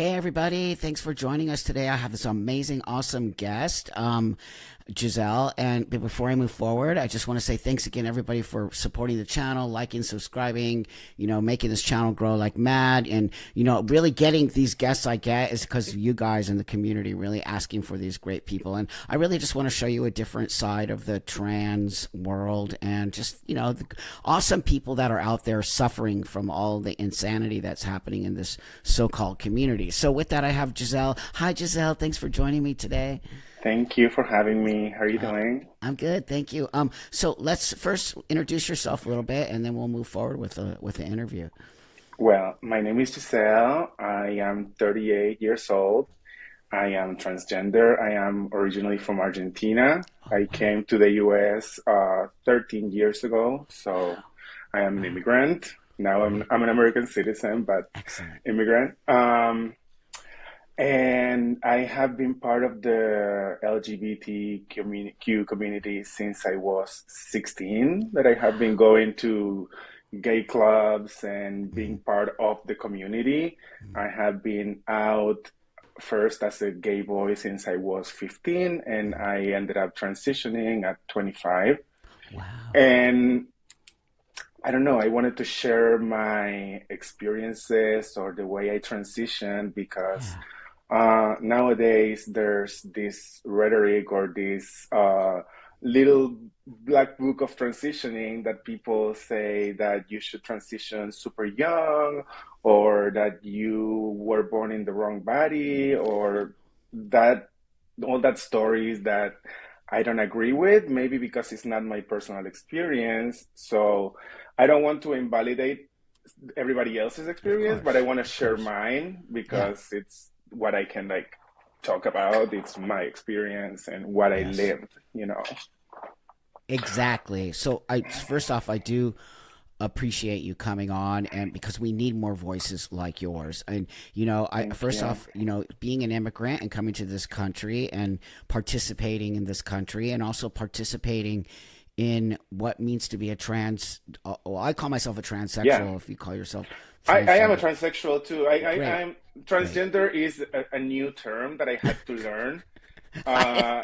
Hey everybody, thanks for joining us today. I have this amazing, awesome guest, Giselle. And before I move forward, I just want to say thanks again, everybody, for supporting the channel, liking, subscribing, making this channel grow like mad. And, really getting these guests I get is because of you guys in the community really asking for these great people. And I really just want to show you a different side of the trans world and just, the awesome people that are out there suffering from all the insanity that's happening in this so-called community. So with that, I have Giselle. Hi, Giselle. Thanks for joining me today. Thank you for having me. How are you doing? I'm good, thank you. So let's first introduce yourself a little bit, and then we'll move forward with the interview. Well, my name is Giselle. I am 38 years old. I am transgender. I am originally from Argentina. Oh I wow, came to the US 13 years ago, so I am an wow, immigrant. Now I'm, great, I'm an American citizen, but excellent. immigrant. And I have been part of the LGBTQ community since I was 16, that I have been Wow. going to gay clubs and being Mhm, part of the community. mhm. I have been out first as a gay boy since I was 15, and Mhm. I ended up transitioning at 25. Wow. And I don't know, I wanted to share my experiences or the way I transitioned because Yeah. nowadays there's this rhetoric or this little black book of transitioning that people say that you should transition super young or that you were born in the wrong body or that all that stories that I don't agree with, maybe because it's not my personal experience. So I don't want to invalidate everybody else's experience, but I want to Of share course. mine Yeah. because it's what I can like talk about. It's my experience and what I Yes. lived. Exactly. So I first off, I do appreciate you coming on, and because we need more voices like yours. And I Thank first you. off, being an immigrant and coming to this country and participating in this country and also participating in what means to be a trans, well, I call myself a Yeah. transsexual. If you call yourself I am a transgender, transsexual too. great, I'm great. transgender is a new term that I had to learn. I, Uh,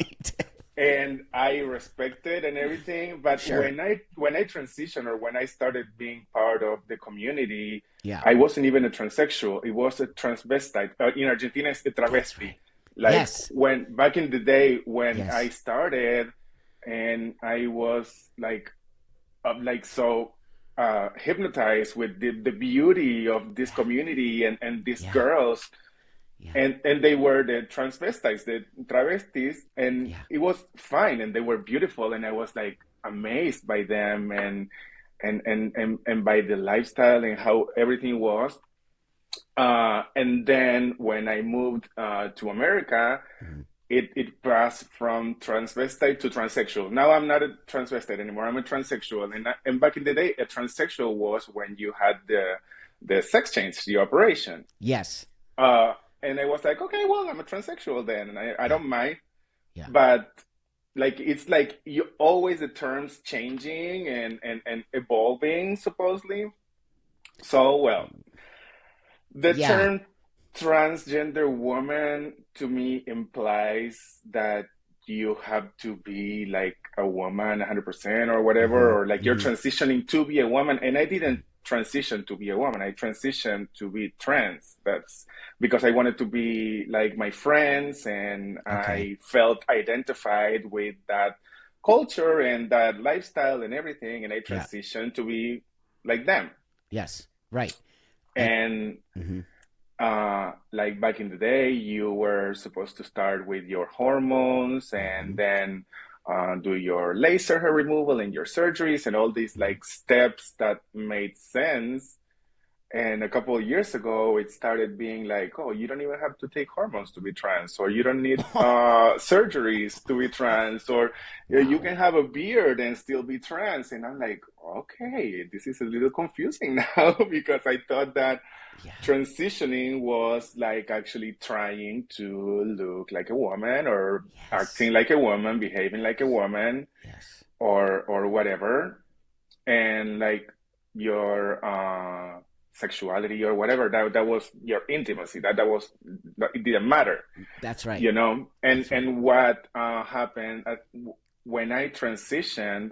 and I respect it and everything. But sure. when I transitioned or when I started being part of the community, Yeah, I wasn't even a transsexual. It was a transvestite. In Argentina, it's a that's travesti. right. Like Yes, when back in the day when I yes, started, and I was like so hypnotized with the beauty of this yeah, community and these yeah, girls yeah, and they were the transvestites, the travestis, and yeah. it was fine, and they were beautiful, and I was like amazed by them and by the lifestyle and how everything was. And then when I moved to America, Mhm. it passed from transvestite to transsexual. Now I'm not a transvestite anymore. I'm a transsexual, and back in the day, a transsexual was when you had the sex change, the operation. Yes, Uh, and I was like, okay, well, I'm a transsexual then, and I yeah, don't mind. yeah. But like, it's like you always the terms changing and evolving, supposedly. So, well, the Yeah. term transgender woman to me implies that you have to be like a woman 100% or Hmm. whatever, or like you're Hmm. transitioning to be a woman. And I didn't transition to be a woman, I transitioned to be trans. That's because I wanted to be like my friends and Okay. I felt identified with that culture and that lifestyle and everything. And I Yeah. transitioned to be like them. Yes. Right. And And hmm. like back in the day, you were supposed to start with your hormones and Hmm. then do your laser hair removal and your surgeries and all these Hmm. like steps that made sense. And a couple of years ago, it started being like, oh, you don't even have to take hormones to be trans, or you don't need surgeries to be trans, or you Wow. can have a beard and still be trans. And I'm like, okay, this is a little confusing now because I thought that Yeah. transitioning was like actually trying to look like a woman or Yes. acting like a woman, behaving like a woman, Yes. or whatever, and like your sexuality or whatever. That was your intimacy. That it didn't matter, That's right. you know. And That's right. what happened when I transitioned,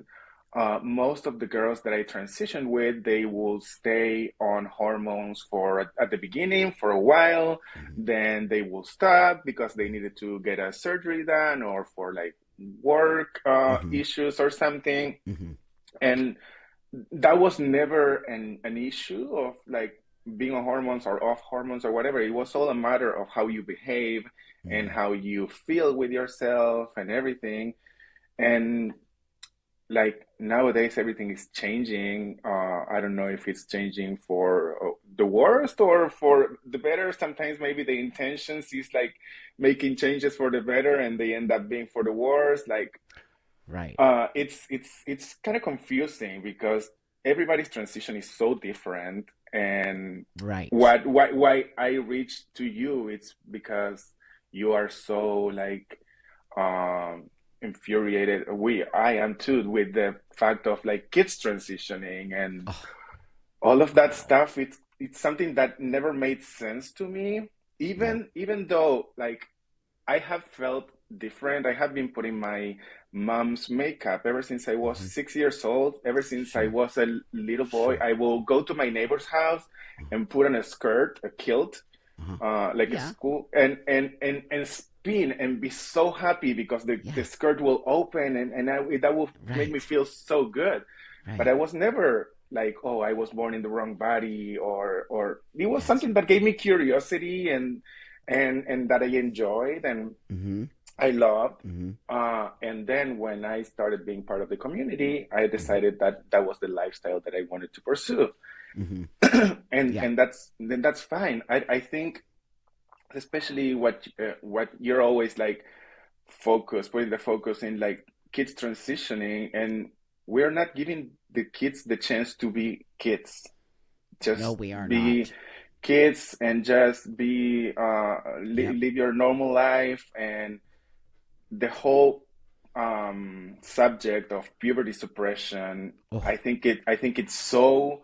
most of the girls that I transitioned with, they will stay on hormones for at the beginning for a while, Hmm. then they will stop because they needed to get a surgery done or for like work Hmm. issues or something. Hmm. And that was never an issue of like being on hormones or off hormones or whatever. It was all a matter of how you behave and Hmm. how you feel with yourself and everything. And like nowadays, everything is changing. I don't know if it's changing for the worst or for the better. Sometimes maybe the intentions is like making changes for the better and they end up being for the worst. Like Right. it's kind of confusing because everybody's transition is so different. And Right. why I reached to you, it's because you are so like infuriated. I am too with the fact of like kids transitioning and Oh, all of that wow. stuff. It's something that never made sense to me. Nope. Even though like I have felt different. I have been putting my mom's makeup ever since I was Hmm. 6 years old. Ever since I Sure. was a little boy, Sure. I will go to my neighbor's house and put on a skirt, a kilt, Uh-huh. like a Yeah. school, and spin and be so happy because the Yeah. skirt will open that will make me Right. feel so good. But Right. I was never like, oh, I was born in the wrong body, or it was Yes. something that gave me curiosity and that I enjoyed and Hmm. I loved. Hmm. And then when I started being part of the community, I Hmm. decided that that was the lifestyle that I wanted to pursue. Hmm. Yeah. And that's fine. I think especially what you're always like putting the focus in like kids transitioning, and we're not giving the kids the chance to be kids. No, Just we are be not. kids and just be Yep. live your normal life. And the whole subject of puberty suppression, Oh, I think it's so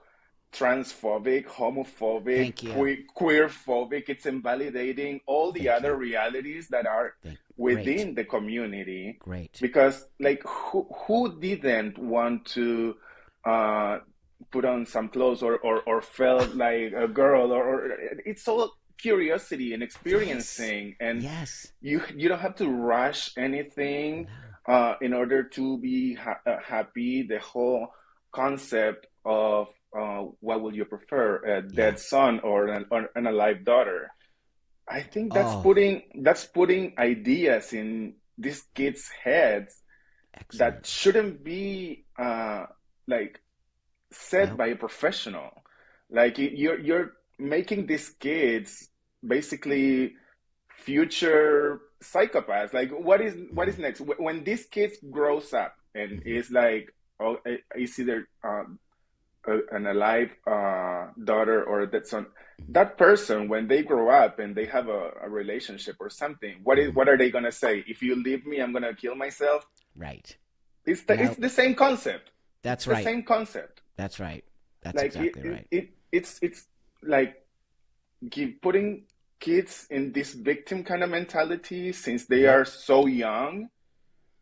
transphobic, homophobic, thank you. queerphobic. It's invalidating all the Thank other you. realities that are Great. within the community. Great. Because like who didn't want to uh, put on some clothes or felt like a girl or it's all curiosity and Yes. experiencing. And Yes. you don't have to rush anything No. in order to be happy. The whole concept of what will you prefer, a Yeah. dead son or an alive daughter? I think Oh, that's putting ideas in these kids' heads that excellent. shouldn't be like set Nope. by a professional. Like you're making these kids basically future psychopaths. Like what Hmm. is next when this kid grows up and Hmm. is like, oh, is either an alive daughter or a dead son. That person, when they grow up and they have a relationship or something, Hmm. what are they gonna say? If you leave me, I'm gonna kill myself. Right. It's Nope. the same concept. It's That's the right. same concept. That's right. That's Like exactly right. it's like putting kids in this victim kind of mentality since they Yep. are so young,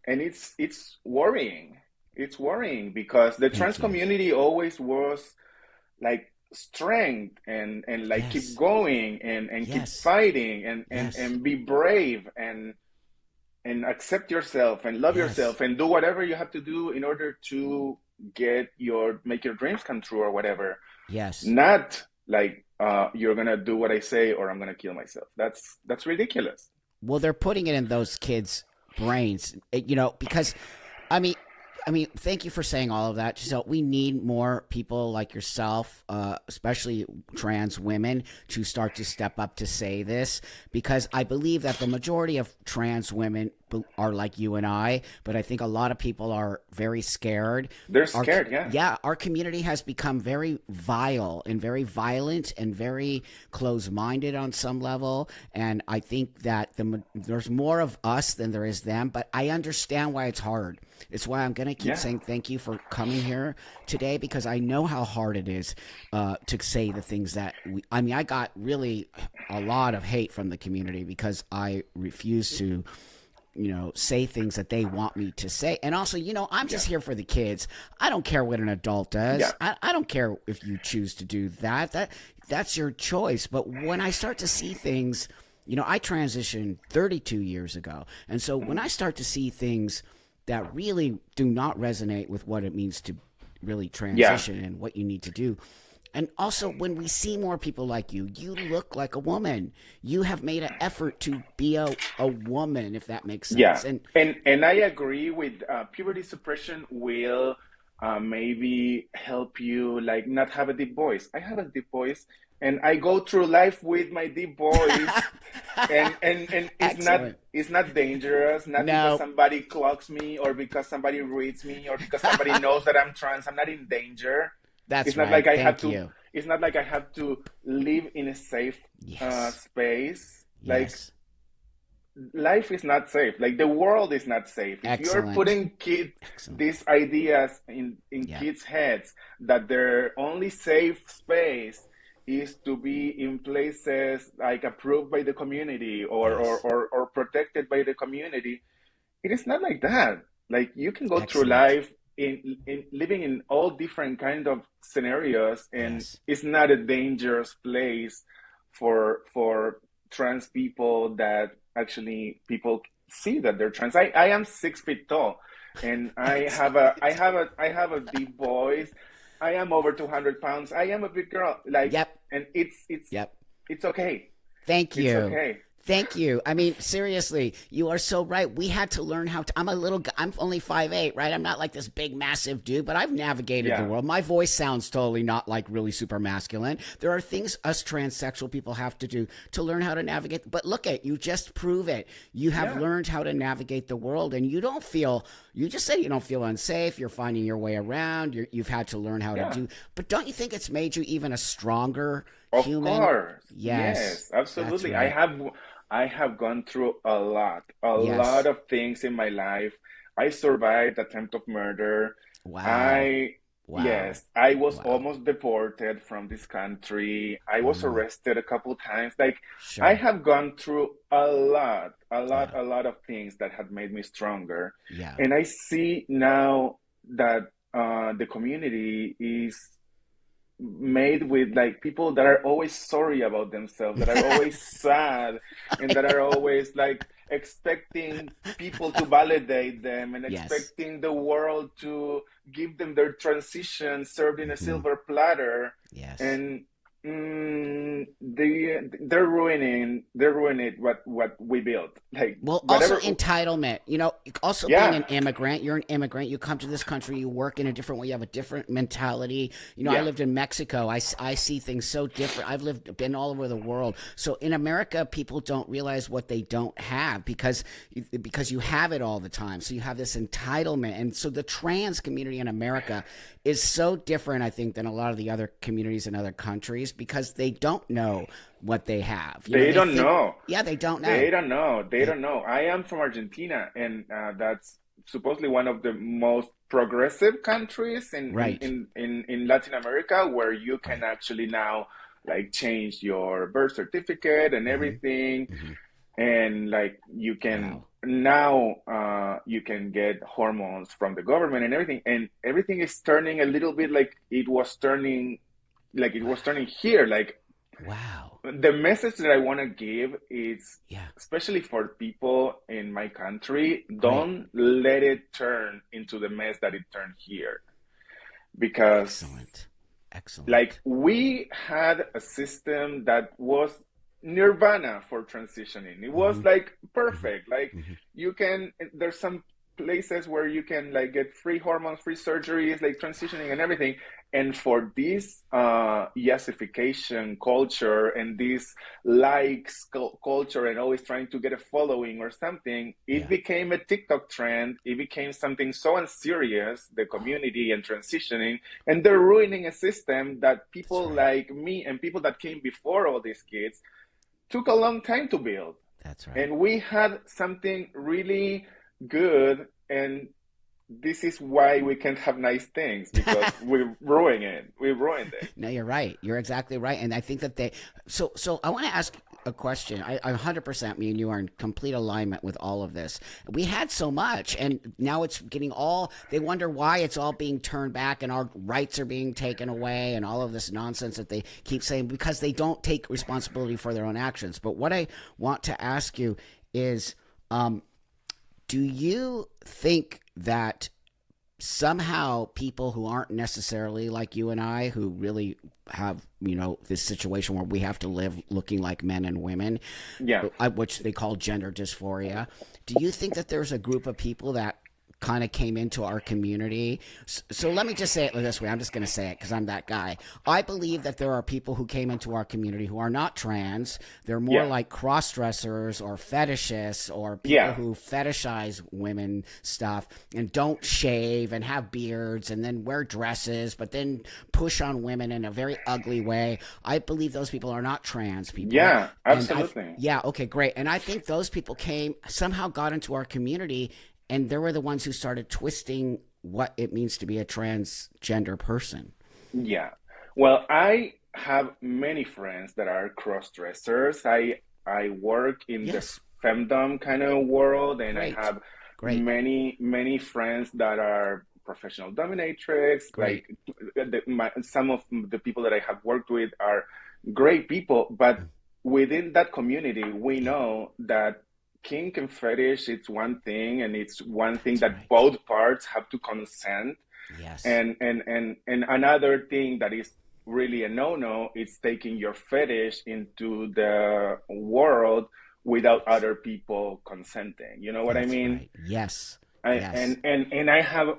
and it's worrying. It's worrying because the trans Thank you. community always was like strength and like keep Yes. going and keep Yes. fighting Yes. and be brave and accept yourself and love Yes. yourself and do whatever you have to do in order to make your dreams come true or whatever. Yes. Not like you're gonna do what I say or I'm gonna kill myself. That's ridiculous. Well, they're putting it in those kids' brains, because I mean, thank you for saying all of that, Giselle. We need more people like yourself, especially trans women, to start to step up to say this, because I believe that the majority of trans women are like you and I, but I think a lot of people are very scared. They're Our scared, yeah. yeah, our community has become very vile and very violent and very close-minded on some level, and I think that there's more of us than there is them, but I understand why it's hard. It's why I'm going to keep Yeah. saying thank you for coming here today, because I know how hard it is to say the things that I mean, I got really a lot of hate from the community because I refuse to, say things that they want me to say. And also, I'm Yeah. just here for the kids. I don't care what an adult Yeah. does. I don't care if you choose to do that. That's your choice. But when I start to see things, I transitioned 32 years ago. And so when I start to see things that really do not resonate with what it means to really Yeah. transition and what you need to do. And also, when we see more people like you look like a woman. You have made an effort to be a woman, if that makes Yeah, sense. And and I agree with puberty suppression will maybe help you like not have a deep voice. I have a deep voice, and I go through life with my deep voice, and excellent. it's not dangerous. Not because No, somebody clocks me or because somebody reads me or because somebody knows that I'm trans. I'm not in danger. that's It's not right. like I have Thank to. you. It's not like I have to live in a safe Yes. space. Like Yes. life is not safe. Like the world is not safe. If you're Excellent. putting Excellent. these ideas in Yeah. kids' heads that their only safe space is to be in places like approved by the community Yes. or protected by the community, it is not like that. Like you can go through Excellent. life in living in all different kind of scenarios, and Yes. it's not a dangerous place for trans people that actually people see that they're trans. I am 6 feet tall, and Excellent. I have a deep voice. I am over 200 pounds. I am a big girl. Like, Yep. and Yep. it's okay. Thank It's you. okay. Thank you. I mean, seriously, you are so right. We had to learn how to. I'm a little. I'm only 5'8", right? I'm not like this big, massive dude, but I've navigated the Yeah. world. My voice sounds totally not like really super masculine. There are things us transsexual people have to do to learn how to navigate. But look at you, just prove it. You have Yeah. learned how to navigate the world, and you don't feel. You just said you don't feel unsafe. You're finding your way around. You've had to learn how to Yeah. do. But don't you think it's made you even a stronger Of human? course. Yes, Yes, that's absolutely. right. I have gone through a lot Yes. of things in my life. I survived attempt of murder. Wow. I Wow. Yes, I was Wow. almost deported from this country. I was Mm, arrested a couple times. Like I sure. have gone through Yeah. a lot of things that have made me stronger. Yeah. And I see now that the community is made with like people that are always sorry about themselves, that are always sad, and that are always like expecting people to validate them and Yes. expecting the world to give them their transition served in a Hmm. silver platter. Yes. And they're ruining what we built. Like Well, also whatever. entitlement. Also being Yeah, an immigrant, you're an immigrant. You come to this country, you work in a different way, you have a different mentality. I yeah, lived in Mexico. I see things so different. Been all over the world. So in America, people don't realize what they don't have because you have it all the time. So you have this entitlement, and so the trans community in America is so different, I think, than a lot of the other communities in other countries because they don't know what they have. they They don't think, know. yeah, they don't They know. don't know. They They don't know. I am from Argentina, and that's supposedly one of the most progressive countries right, in Latin America, where you can right. actually now like change your birth certificate and Hmm. everything, Hmm. and like you can Wow. now you can get hormones from the government and everything, and everything is turning a little bit like it was turning here, like Wow. the message that I want to give is, Yeah. especially for people in my country, Great. don't let it turn into the mess that it turned here. Because, Excellent. like, Excellent. we had a system that was nirvana for transitioning. It was Hmm. like Hmm. perfect. Like, Hmm. there's some places where you can, like, get free hormones, free surgeries, like transitioning and everything. And for this yesification culture and this likes culture and always trying to get a following or something, it Yeah. became a TikTok trend. It became something so unserious, the community and transitioning, and they're ruining a system that That's people right. like me and people that came before all these kids took a long time to build. That's right. And we had something really good, and this is why we can't have nice things, because we ruin it. We ruined it. No, you're right. You're exactly right. And I think that so I want to ask a question. I 100%, me and you are in complete alignment with all of this. We had so much, and now it's getting they wonder why it's all being turned back and our rights are being taken away and all of this nonsense that they keep saying because they don't take responsibility for their own actions. But what I want to ask you is, do you think that somehow people who aren't necessarily like you and I, who really have, this situation where we have to live looking like men and women, Yeah. which they call gender dysphoria, do you think that there's a group of people that kind of came into our community? So let me just say it this way. I'm just going to say it because I'm that guy. I believe that there are people who came into our community who are not trans. They're more like cross-dressers or fetishists or people who fetishize women stuff and don't shave and have beards and then wear dresses, but then push on women in a very ugly way. I believe those people are not trans people. Yeah, absolutely. Yeah, okay, great. And I think those people somehow got into our community, and they were the ones who started twisting what it means to be a transgender person. Yeah. Well, I have many friends that are cross-dressers. I work in the Yes. femdom kind of world, and I Great. have Great. many friends that are professional dominatrix. Great. Like some of the people that I have worked with are great people, but within that community, we Yeah. know that kink and fetish, it's one thing, and it's one thing That's that right. both parts have to consent. Yes. And another thing that is really a no-no is taking your fetish into the world without Yes. other people consenting. You know what I That's mean? right. Yes. I, Yes. and I have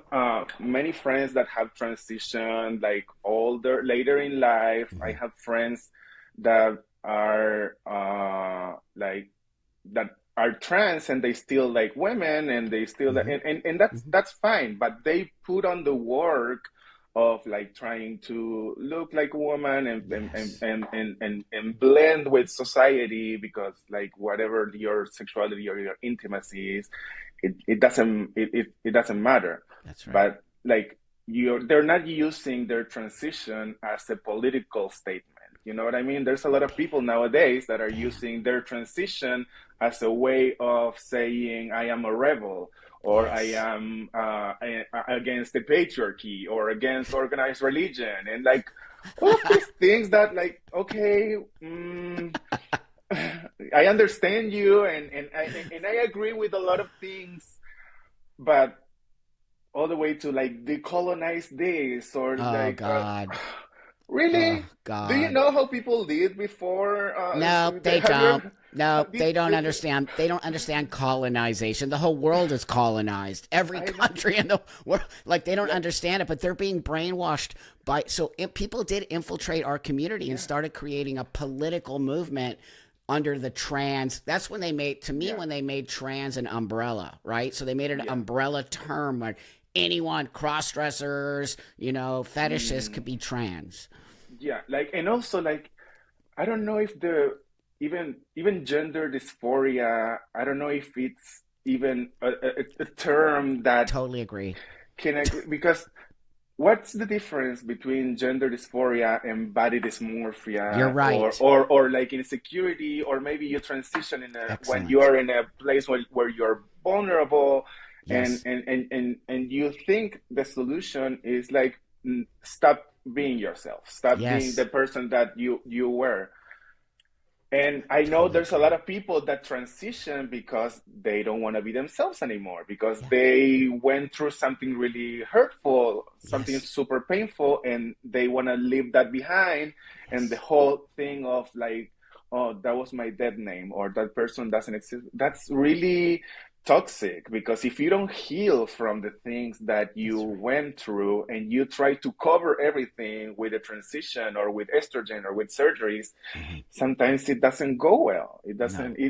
many friends that have transitioned like later in life. I Hmm. have friends that are like that are trans and they still like women, and they still Hmm. and Hmm. that's fine, but they put on the work of like trying to look like a woman Yes. and blend with society, because like whatever your sexuality or your intimacy is, it doesn't matter. That's right. But like they're not using their transition as a political statement. You know what I mean? There's a lot of people nowadays that are Damn. using their transition as a way of saying I am a rebel, or I Yes. am against the patriarchy, or against organized religion, and like all of these things that like okay, I understand you, and I agree with a lot of things, but all the way to like decolonize this, or Oh like God. Oh really, do you God. know how people lived before? No, they Have you don't. ever No, did, they don't did understand. They don't understand colonization. The whole world is colonized. Every I know? country in the world, like they don't Yeah, understand it, but they're being brainwashed by. So if people did infiltrate our community and yeah, started creating a political movement under the trans. That's when they made, to me, yeah, when they made trans an umbrella, right? So they made an yeah. umbrella term like anyone, cross dressers, fetishists could Mm, be trans. yeah, like, and also like I don't know if the even gender dysphoria, I don't know if it's even a term that Totally agree. can agree, because what's the difference between gender dysphoria and body You're dysmorphia, right. or like insecurity, or maybe you transition when you Excellent. are in a place where you're vulnerable, Yes. and you think the solution is like stop being yourself, stop being the Yes. person that you were. And I know Totally there's a lot agree. of people that transition because they don't want to be themselves anymore, because Yeah. they went through something really hurtful, something Yes. super painful, and they want to leave that behind. And the Yes. whole thing of like, oh, that was my dead name, or that person doesn't exist. That's really toxic, because if you don't heal from the things that you That's right. went through and you try to cover everything with a transition or with estrogen or with surgeries, Hmm. sometimes it doesn't go well. It doesn't, No.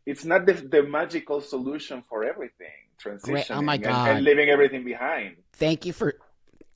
it's not the magical solution for everything, Great. Oh my transitioning and God. leaving everything behind. Thank you for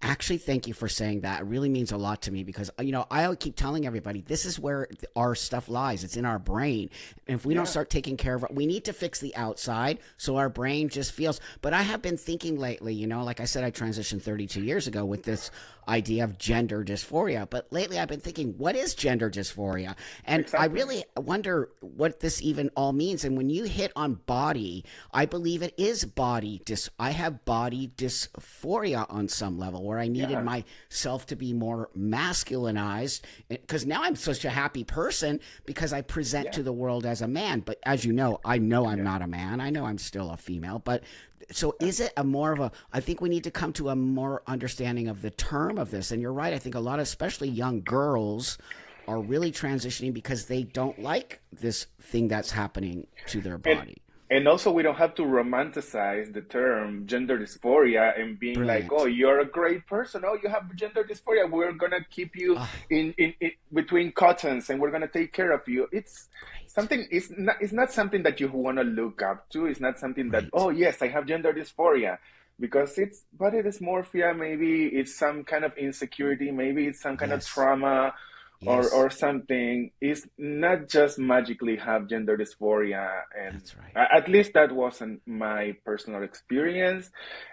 Actually, thank you for saying that. It really means a lot to me because, I keep telling everybody this is where our stuff lies. It's in our brain. And if we don't Yeah. start taking care of it, we need to fix the outside so our brain just feels. But I have been thinking lately, like I said, I transitioned 32 years ago with this idea of gender dysphoria. But lately I've been thinking, what is gender dysphoria? And I Exactly. really wonder what this even all means. And when you hit on body, I believe it is I have body dysphoria on some level where I needed Yeah. myself to be more masculinized because now I'm such a happy person because I present Yeah. to the world as a man. But as you know, I know I'm Yeah. not a man. I know I'm still a female. But so Yeah. is it a more of a, I think we need to come to a more understanding of the term of this. And you're right. I think a lot of, especially young girls, are really transitioning because they don't like this thing that's happening to their And body. and also we don't have to romanticize the term gender dysphoria and being like, oh, Brilliant. you're a great person. Oh, you have gender dysphoria. We're gonna keep you Oh, in between cottons and we're gonna take care of you. It's great. something. It's not something that you want to look up to. It's not something that, Right. oh yes, I have gender dysphoria, because it's body dysmorphia. Maybe it's some kind of insecurity. Maybe it's some kind of Yes. trauma Yes. or something. Is not just magically have gender dysphoria. And That's right. at least that wasn't my personal experience.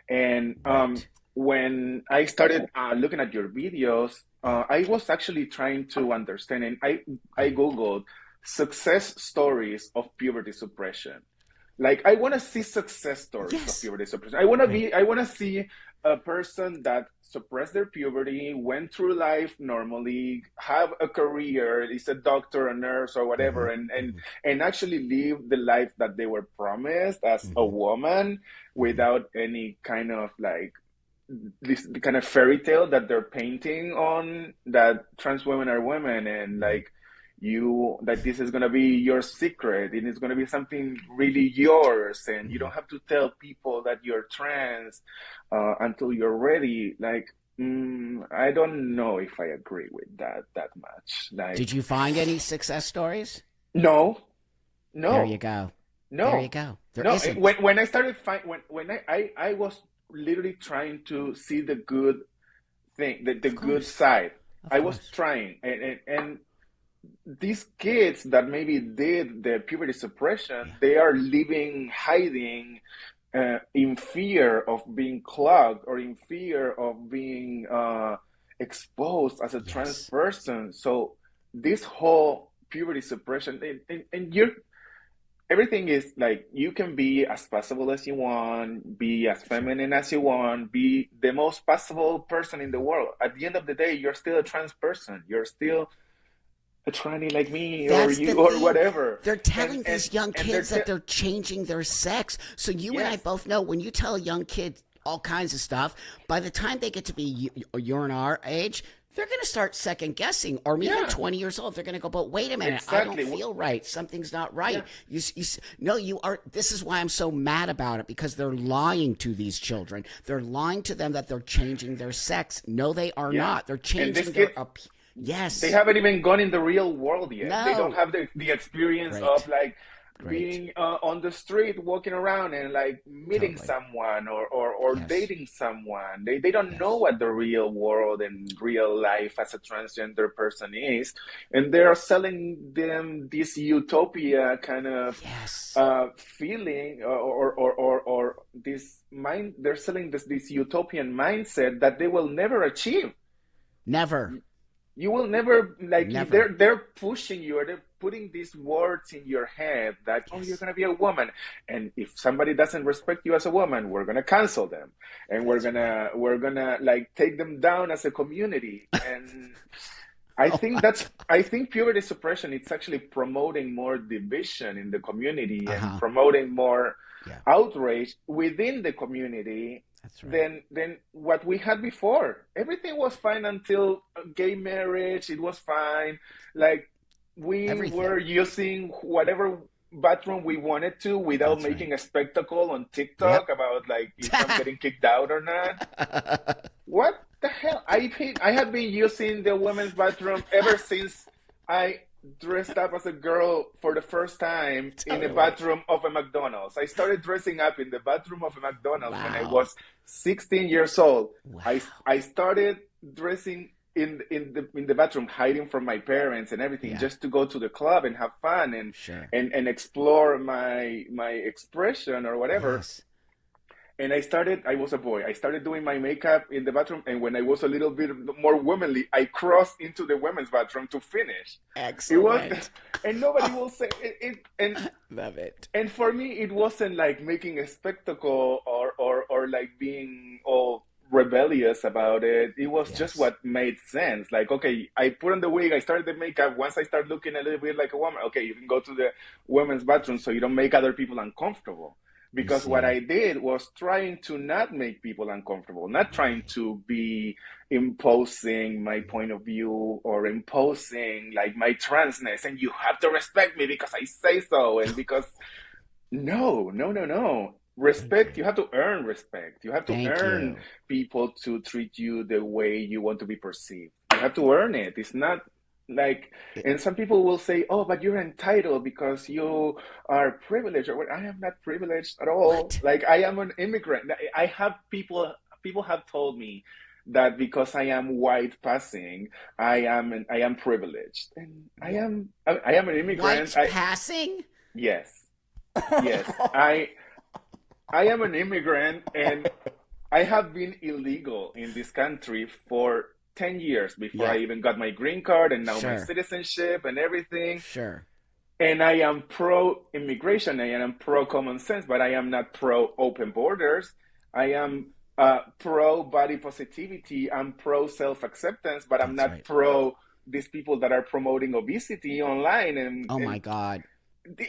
And Right. when I started looking at your videos, Yeah. I was actually trying to understand, and I Right. googled success stories of puberty suppression. Like, I want to see success stories of Yes. puberty suppression. Right. I want to see a person that suppressed their puberty, went through life normally, have a career, is a doctor, a nurse, or Mm-hmm. whatever, Mm-hmm. and actually live the life that they were promised as a Mm-hmm. woman, Mm-hmm. without any kind of like this kind of fairy tale that they're painting on, that trans women are women, and Mm-hmm. like, you, that this is going to be your secret and it's going to be something really yours, and you Mm-hmm. don't have to tell people that you're trans until you're ready. Like, I don't know if I agree with that much. Like, Did you find any success stories? no, There you no, go. There you no, go. There no. isn't. When I started when I was literally trying to see the good thing, the Of good course. side. Of I was course. trying, and these kids that maybe did the puberty suppression, Yeah. they are living, hiding, in fear of being clogged, or in fear of being exposed as a trans Yes. person. So this whole puberty suppression, and you're, everything is like, you can be as possible as you want, be as Sure. feminine as you want, be the most possible person in the world. At the end of the day, you're still a trans person. You're still a tranny like me or That's the you or thing. whatever. They're And telling these young they're kids that they're changing their sex. So you and I yes, both know when you tell a young kid all kinds of stuff, by the time they get to be you're in our age, they're going to start second guessing, or even yeah, 20 years old. They're going to go, but wait a minute, I don't exactly. feel right. Something's not right. Yeah, No, you are. This is why I'm so mad about it, because they're lying to these children. They're lying to them that they're changing their sex. No, they are yeah. not. They're And these changing their kids, they Yes. haven't even gone in the real world yet. They don't No. have the experience of Great. like Great. being on the street, walking around, and like meeting Totally. someone, or Yes. dating someone. They don't know Yes. what the real world and real life as a transgender person is, and they are selling them this utopia kind of Yes. feeling, or this mind. They're selling this utopian mindset that they will never achieve. Never. You will never, like, Never. they're pushing you, or they're putting these words in your head that, oh, you're Yes. gonna be a woman, and if somebody doesn't respect you as a woman, we're gonna cancel them, and we're That's right. gonna we're gonna like take them down as a community. And Oh my God. I think puberty suppression, it's actually promoting more division in the community, Uh and huh. promoting more Yeah. outrage within the community That's right. than what we had before. Everything was fine until gay marriage. It was fine. Like, we were Everything. using whatever bathroom we wanted to without That's right. making a spectacle on TikTok Yep. about like if I'm getting kicked out or not. What the hell? I have been using the women's bathroom ever since I dressed up as a girl for the first time in a Totally. bathroom of a McDonald's. I started dressing up in the bathroom of a McDonald's when I Wow. was 16 years old. Wow. I started dressing in the bathroom, hiding from my parents and everything, Yeah. just to go to the club and have fun Sure. and explore my expression or whatever. Yes. And I was a boy. I started doing my makeup in the bathroom. And when I was a little bit more womanly, I crossed into the women's bathroom to finish. It was, Excellent. and nobody will say it. Love it. And for me, it wasn't like making a spectacle or like being all rebellious about it. It was just Yes. what made sense. Like, okay, I put on the wig, I started the makeup. Once I start looking a little bit like a woman, okay, you can go to the women's bathroom so you don't make other people uncomfortable. You Because what see. I did was trying to not make people uncomfortable, not trying Right. to be imposing my point of view or imposing like my transness and you have to respect me because I say so and because no, no, no, no. Thank Respect, you. you have to earn respect. You have to Thank earn you. people to treat you the way you want to be perceived. You have to earn it. It's not like, It, and some people will say, oh, but you're entitled because you are privileged. Or what? I am not privileged at all. what? Like, I am an immigrant. I have people have told me that because I am white passing, I am privileged. And What? I am an immigrant. White passing? Yes. Yes, I am an immigrant and I have been illegal in this country for 10 years before I Yeah. even got my green card and now my Sure. citizenship and everything. Sure. And I am pro immigration, I am pro common sense, but I am not pro open borders. I am pro body positivity, I'm pro self acceptance, but I'm That's not right. pro these people that are promoting obesity online Oh my and God.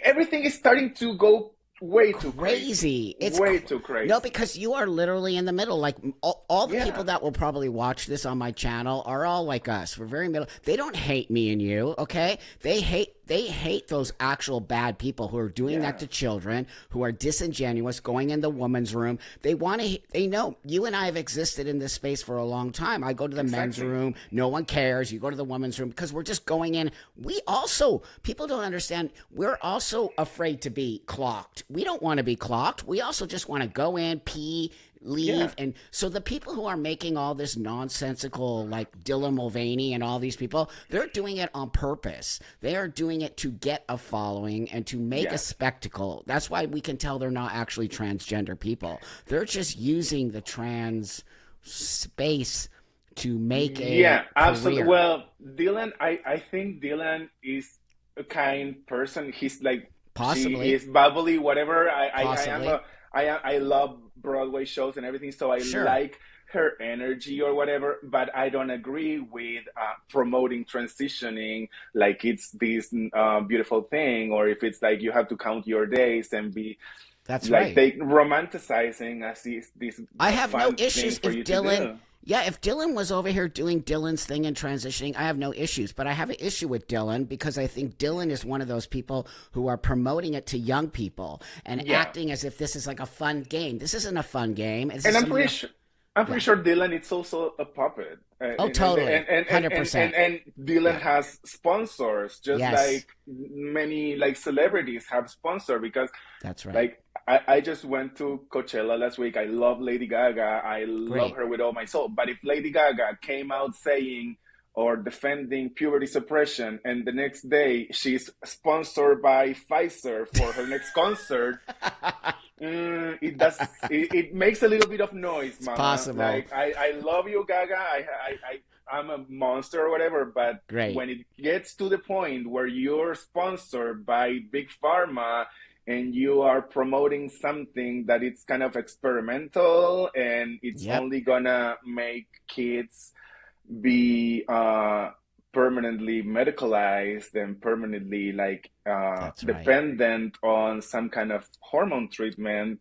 everything is starting to go way too crazy. Crazy. Way too No, crazy. because you are literally in the middle. Like all the people Yeah. that will probably watch this on my channel are all like us. We're very middle. They don't hate me and you, okay? They hate those actual bad people who are doing that Yeah. to children, who are disingenuous, going in the woman's room. They want to. They know you and I have existed in this space for a long time. I go to the men's Exactly. room. No one cares. You go to the woman's room because we're just going in. We also people don't understand. We're also afraid to be clocked. We don't want to be clocked. We also just want to go in, pee, Yeah. leave. And so the people who are making all this nonsensical, like Dylan Mulvaney and all these people, they're doing it on purpose. They are doing it to get a following and to make a Yes. spectacle. That's why we can tell they're not actually transgender people. They're just using the trans space to make a Yeah, absolutely. career. Well, Dylan, I think Dylan is a kind person. He's like she Possibly. is bubbly, whatever. Possibly. I love Broadway shows and everything, so I Sure. like her energy or whatever, but I don't agree with promoting transitioning like it's this beautiful thing, or if it's like you have to count your days and be That's like right. they romanticizing as this I have no fun thing issues for if you to Dylan, do. yeah, if Dylan was over here doing Dylan's thing and transitioning, I have no issues. But I have an issue with Dylan because I think Dylan is one of those people who are promoting it to young people and Yeah, acting as if this is like a fun game. This isn't a fun game. This and is something. I'm pretty Yeah. sure Dylan is also a puppet, Oh, totally. and 100%. and Dylan Yeah. has sponsors, just Yes. like many like celebrities have sponsor because That's right. like I just went to Coachella last week. I love Lady Gaga. I love Great. her with all my soul. But if Lady Gaga came out saying or defending puberty suppression, and the next day she's sponsored by Pfizer for her next concert, it does. It makes a little bit of noise, It's Mama. possible. Like I love you, Gaga. I'm a monster or whatever. But Great. when it gets to the point where you're sponsored by big pharma and you are promoting something that it's kind of experimental and it's Yep. only gonna make kids be permanently medicalized and permanently like That's right. dependent on some kind of hormone treatment,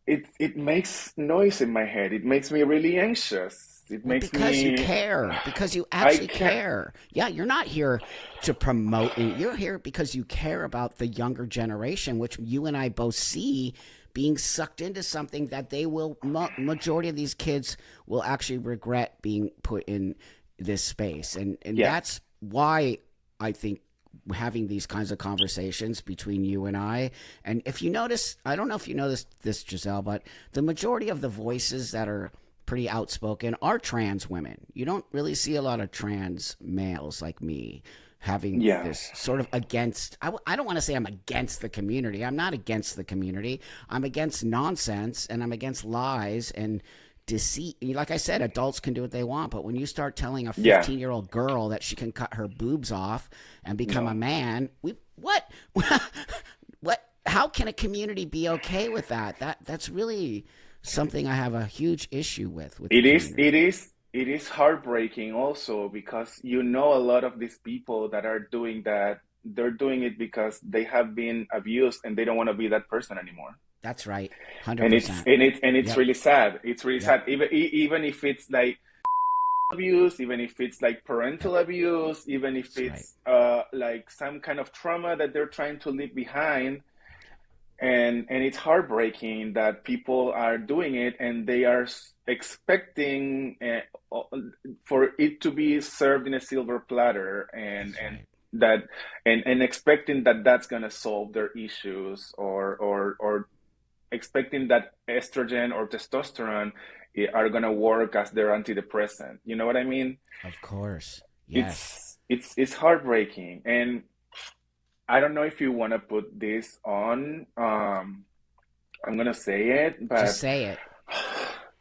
it makes noise in my head. It makes me really anxious. It Well, makes because you me care, because you I actually can't. care. Yeah, you're not here to promote, you're here because you care about the younger generation, which you and I both see being sucked into something that they will, majority of these kids will actually regret being put in this space. And Yeah, that's why I think having these kinds of conversations between you and I. And if you notice, I don't know if you noticed this, Giselle, but the majority of the voices that are pretty outspoken are trans women. You don't really see a lot of trans males like me having yeah, this sort of against. I don't want to say I'm against the community. I'm not against the community. I'm against nonsense and I'm against lies and deceit. Like I said, adults can do what they want, but when you start telling a yeah. 15-year-old girl that she can cut her boobs off and become a No, man, we what? What? How can a community be okay with that? That's really something I have a huge issue with the it is. community. It is heartbreaking also because you know a lot of these people that are doing that. They're doing it because they have been abused and they don't want to be that person anymore. That's right. And it's 100%. Yep. really sad. It's really Yep. sad. Even if it's like abuse, even if it's like Yep. parental abuse, even if That's right. it's like some kind of trauma that they're trying to leave behind, and it's heartbreaking that people are doing it and they are expecting for it to be served in a silver platter, That's right. that and expecting that that's going to solve their issues, or expecting that estrogen or testosterone are going to work as their antidepressant. You know what I mean? Of course. Yes. It's heartbreaking, and I don't know if you want to put this on. I'm gonna say it, Just but say it.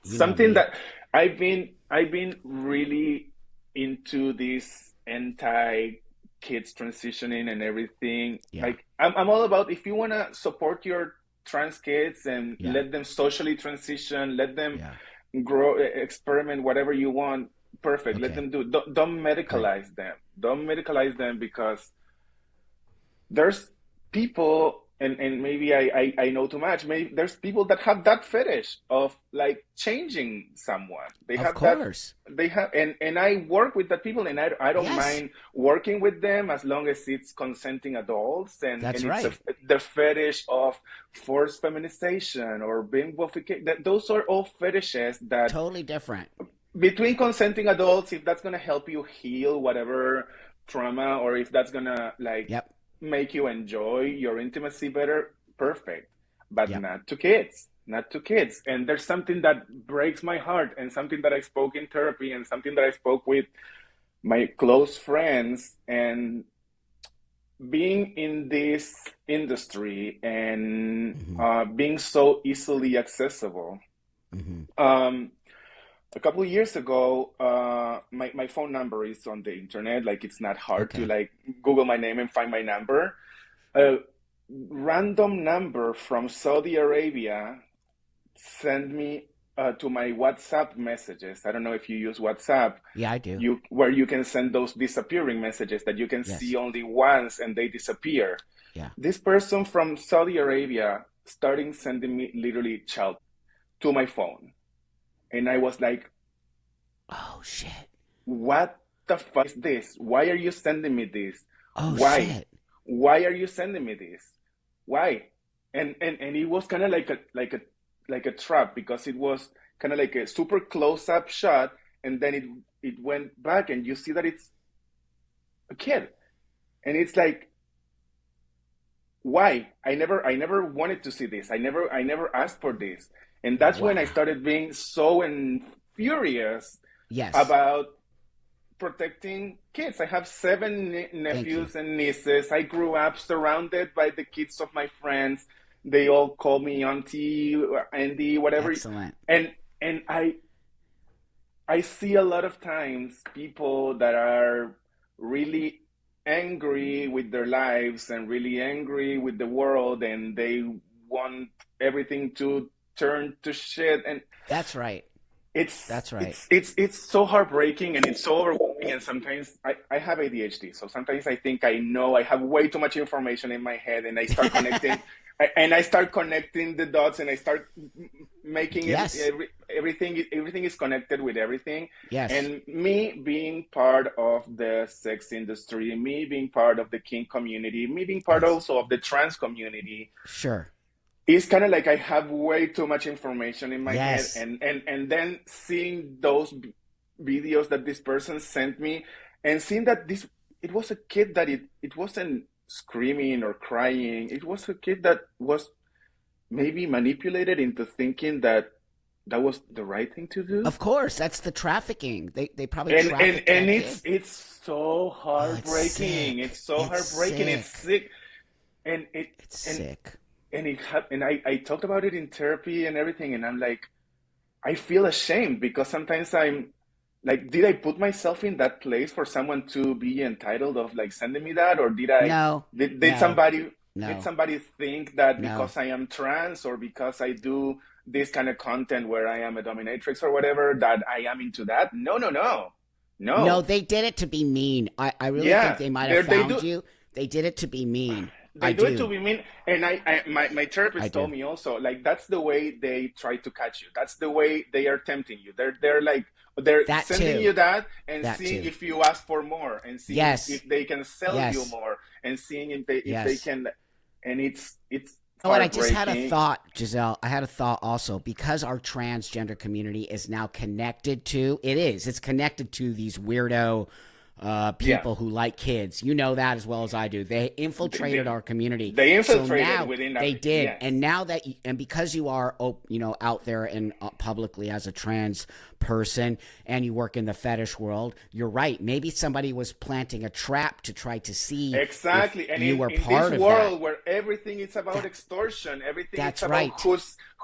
You know something me. that I've been really into this anti kids transitioning and everything. Yeah. Like I'm all about, if you wanna support your trans kids and Yeah. let them socially transition, let them Yeah. grow, experiment, whatever you want. Perfect. Let Okay. them do. Don't Great. medicalize them. Don't medicalize them, because there's people, and maybe I know too much. Maybe there's people that have that fetish of like changing someone. They Of have that. course. They have, and I work with that people, and I don't Yes. mind working with them as long as it's consenting adults, That's and it's right. the fetish of forced feminization or bimbofication. That those are all fetishes that Totally different. between consenting adults, if that's gonna help you heal whatever trauma, or if that's gonna like Yep. make you enjoy your intimacy better, perfect. But Yep. not to kids, not to kids. And there's something that breaks my heart, and something that I spoke in therapy, and something that I spoke with my close friends, and being in this industry and Hmm. being so easily accessible. Hmm. Um, a couple of years ago, my phone number is on the internet. Like, it's not hard to Okay. like Google my name and find my number. A random number from Saudi Arabia sent me to my WhatsApp messages. I don't know if you use WhatsApp, Yeah, I do. you where you can send those disappearing messages that you can see Yes. only once and they disappear. Yeah. This person from Saudi Arabia starting sending me literally child to my phone, and I was like, Oh shit. what the fuck is this? Why are you sending me this? Oh Why? shit. Why are you sending me this? Why? And it was kind of like a trap, because it was kind of like a super close up shot, and then it went back, and you see that it's a kid, and it's like, why? I never wanted to see this. I never asked for this, and that's when I Wow. started being so furious Yes. about protecting kids. I have seven Thank you. nephews and nieces. I grew up surrounded by the kids of my friends. They all call me auntie, Andy, whatever. Excellent. And I see a lot of times people that are really angry with their lives and really angry with the world, and they want everything to turn to shit. And That's right. That's right. it's so heartbreaking, and it's so overwhelming, and sometimes I have ADHD, so sometimes I think I know I have way too much information in my head, and I start connecting and I start connecting the dots, and I start making Yes. everything is connected with everything. Yes. And me being part of the sex industry, me being part of the kink community, me being part Yes. also of the trans community, Sure. it's kind of like I have way too much information in my head, Yes. and then seeing those videos that this person sent me, and seeing that this it was a kid that it wasn't screaming or crying. It was a kid that was maybe manipulated into thinking that that was the right thing to do. Of course, that's the trafficking. They probably And trafficked that it's kid. so Oh, it's heartbreaking. sick. It's so It's heartbreaking. It's sick. sick. And it It's and sick. and I talked about it in therapy and everything, and I'm like, I feel ashamed because sometimes I'm like, did I put myself in that place for someone to be entitled of like sending me that, or No. did No. did No. somebody think that No. because I am trans or because I do this kind of content where I am a dominatrix or whatever that I am into that? No, no, no, No, no. they did it to be mean. I really think Yeah, they might have they found do. you. They did it to be mean. I They do it to do. be mean, and my I therapist told do. me also, like, that's the way they try to catch you. That's the way they are tempting you. They're like they're That sending too. you that and That seeing too. if you ask for more, and seeing Yes. if they can sell you Yes. more, and seeing if they Yes. can, and it's Oh, and I just had a heartbreaking. thought, Giselle. I had a thought also because our transgender community is now connected to. It's connected to these weirdo Yeah, people who like kids. You know that as well as I do. They infiltrated they, our community. they So infiltrated now within our, they did, yes. and now that and because you are out there and publicly as a trans person, and you work in the fetish world, you're right. Maybe somebody was planting a trap to try to see if Exactly. And you were in this part of that. world where everything is about That extortion, everything is that's about right.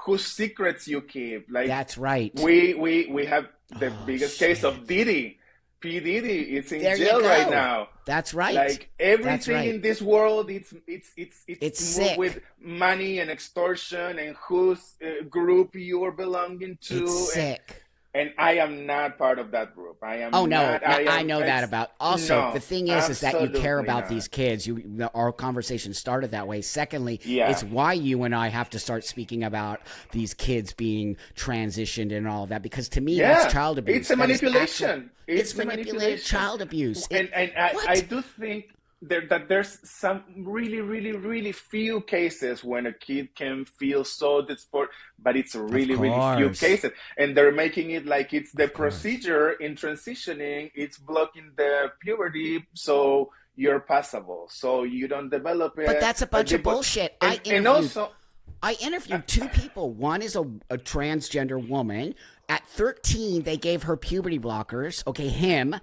whose secrets you keep. Like That's right. we have the Oh biggest case of shit. Diddy. P. Diddy is in There you jail right go. now. That's right. Like That's everything right. in this world, it's It's moved with sick. money and extortion and whose group you are belonging It's to, sick. and I am not part of that group. I Oh am no, not. I I am know that about. Also, the no, thing is that you care absolutely about not. these kids. Our conversation started that way. Secondly, it's Yeah. why you and I have to start speaking about these kids being transitioned and all that because to me that's Yeah, child it's abuse. a That is actual. manipulation. It's It's a manipulated manipulation. child abuse. And I What? do think that there's some really few cases when a kid can feel so dysphoria, but it's Of really few course. cases. And they're making it like it's the Of course. procedure in transitioning, it's blocking the puberty, so you're passable, so you don't develop But it. that's a bunch of bullshit. And also, I interviewed two people. One is a transgender woman. At 13, they gave her puberty blockers. Okay, him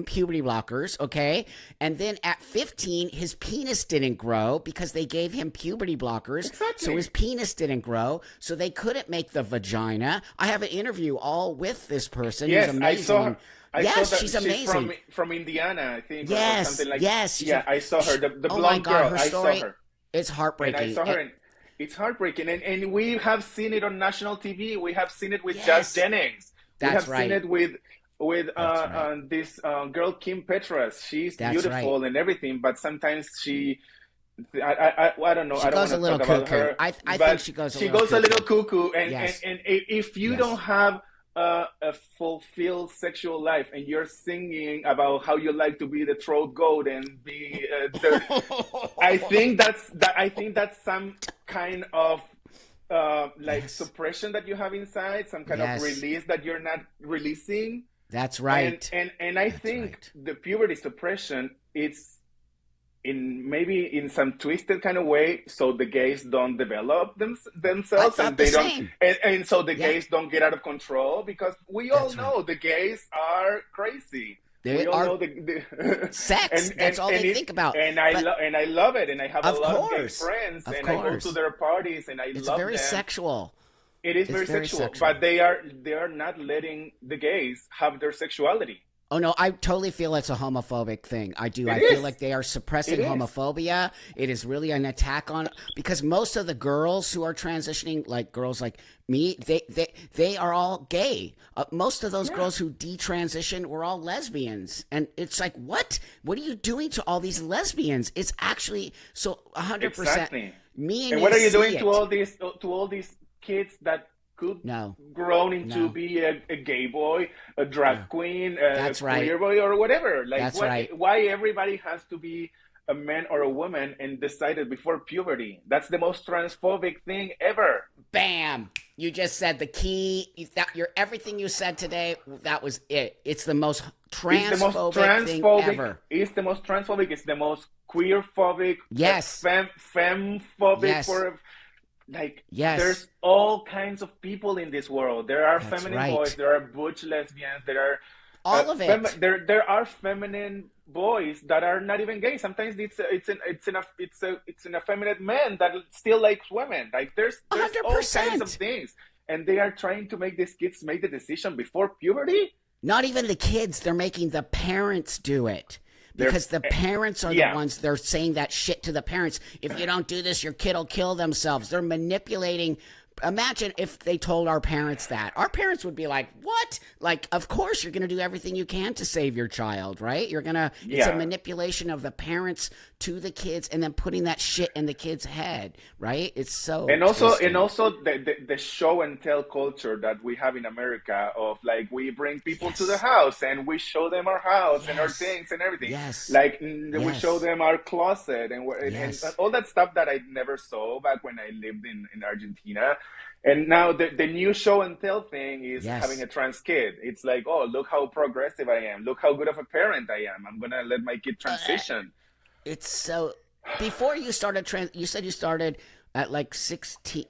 puberty blockers. Okay, and then at 15, his penis didn't grow because they gave him puberty blockers. So his exactly. penis didn't grow. So they couldn't make the vagina. I have an interview all with this person who's Yes, I amazing. saw her. And I saw yes, that she's she's amazing. from Indiana, I think, or Yes, something like. yes. Yeah, I saw her, the Oh my blonde God, girl. her I saw story her, is and I heartbreaking. saw her, and it's heartbreaking. And we have seen it on national TV. We have seen it with Jazz Yes, Jennings. We that's have seen right. it with That's right. this girl Kim Petras. She's That's right. beautiful and everything, but sometimes I don't know. She I don't goes want a to little talk about cuckoo. her, I think but she goes a she little goes a little cuckoo. cuckoo. Yes. And if you don't Yes. have a fulfilled sexual life and you're singing about how you like to be the throat goat and be I think that's some kind of like Yes. suppression that you have inside, some kind of Yes. release that you're not releasing. That's and right. and and I That's think right. the puberty suppression, it's in maybe in some twisted kind of way, so the gays don't develop I themselves, thought and the they don't, same. and so the Yeah, gays don't get out of control, because we all that's right. know the gays are crazy. They We all are know the sex. That's all they it think about. and But I love it, and I have a of lot of gay course, friends, of and I go to course, their parties, and I it's love very them. sexual. It is It's very very sexual, but sexual. they are not letting the gays have their sexuality. Oh no, I totally feel it's a homophobic thing. I do. It I feel is. like they are It suppressing is. homophobia. It is really an attack on because most of the girls who are transitioning, like girls like me, they are all gay. Most of those Yeah, girls who detransition were all lesbians, and it's like, what? What are you doing to all these lesbians? It's actually so 100%. exactly. Me and And you what are you see doing it. to all these kids that could No, grown into no, be a gay boy, a drag no. queen, a That's right. queer boy, or whatever? Like, That's right. why everybody has to be a man or a woman and decided before puberty? That's the most transphobic thing ever. Bam! You just said the key. That your everything you said today. That was it. It's the most It's the most transphobic thing transphobic. ever. It's the most transphobic. It's the most queer phobic, Yes. femme-phobic Yes. for like Yes. there's all kinds of people in this world. There are That's feminine boys, right. there are butch lesbians, there are All of it. there are feminine boys that are not even gay. Sometimes it's an effeminate man that still likes women. Like A there's hundred all kinds of percent. things, and they are trying to make these kids make the decision before puberty. Not even the kids. They're making the parents do it. They're Because the parents are the yeah, ones they're saying that shit to the parents. If you don't do this, your kid will kill themselves. They're manipulating. Imagine if they told our parents that. Our parents would be like, "What? Like, of course you're going to do everything you can to save your child, right? You're going to it's a yeah. manipulation of the parents to the kids and then putting that shit in the kid's head, right? It's so And twisted. also the show and tell culture that we have in America of like we bring people to the Yes. house and we show them our house and our Yes. things and everything. Yes. Like we show Yes. them our closet and Yes. all that stuff that I never saw back when I lived in Argentina. And now the new show and tell thing is having Yes. a trans kid. It's like, oh, look how progressive I am. Look how good of a parent I am. I'm gonna let my kid Uh, transition. It's so before you started you said you started at like 16.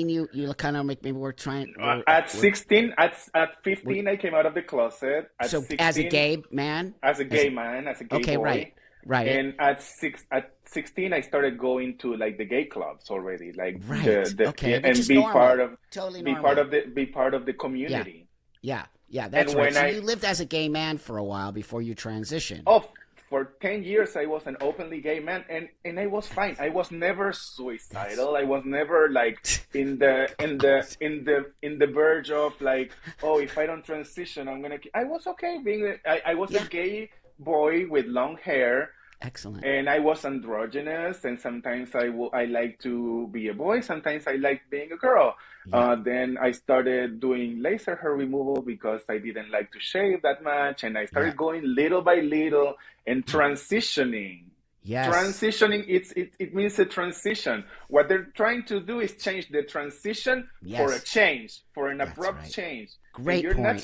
You kind of make maybe we're trying At we're 16, at we 15, I came out of the closet. At so as a 16, gay man as a as a gay man, as a gay okay, boy, right and at 16, I started going to like the gay clubs already, like right okay, which and is normal, totally normal. be part of the Yeah, community. yeah, that's And right. when So you lived as a gay man for a while before you transitioned. oh, for 10 years, I was an openly gay man, and I was fine. I was never That's suicidal. I was never like in the verge of like, oh, if I don't transition, I'm gonna. I was okay being. I was a yeah, gay boy with long hair, excellent. and I was androgynous, and sometimes I like to be a boy, sometimes I like being a girl. Yeah, Then I started doing laser hair removal because I didn't like to shave that much, and I yeah, started going little by little and transitioning. yes, Transitioning, it means a transition. What they're trying to do is change the transition for a yes, change, for an that's abrupt right. change. And Great point. you're not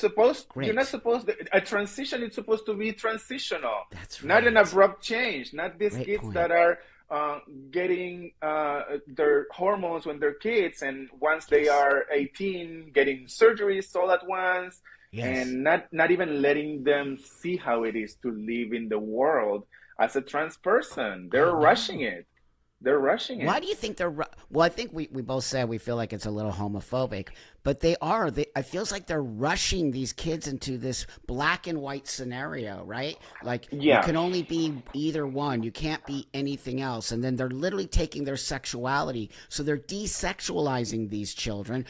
Great. supposed a transition is supposed to be transitional, That's not an right. abrupt change, not these Great kids point. that are getting their hormones when they're kids, and once they Yes. are 18 getting surgeries all at once, Yes. and not even letting them see how it is to live in the world as a trans person. I They're rushing know. it. They're rushing Why it. do you think they're? Well, I think we both said we feel like it's a little homophobic, but they are. It feels like they're rushing these kids into this black and white scenario, right? Like you Yeah, can only be either one. You can't be anything else. And then they're literally taking their sexuality, so they're desexualizing these children.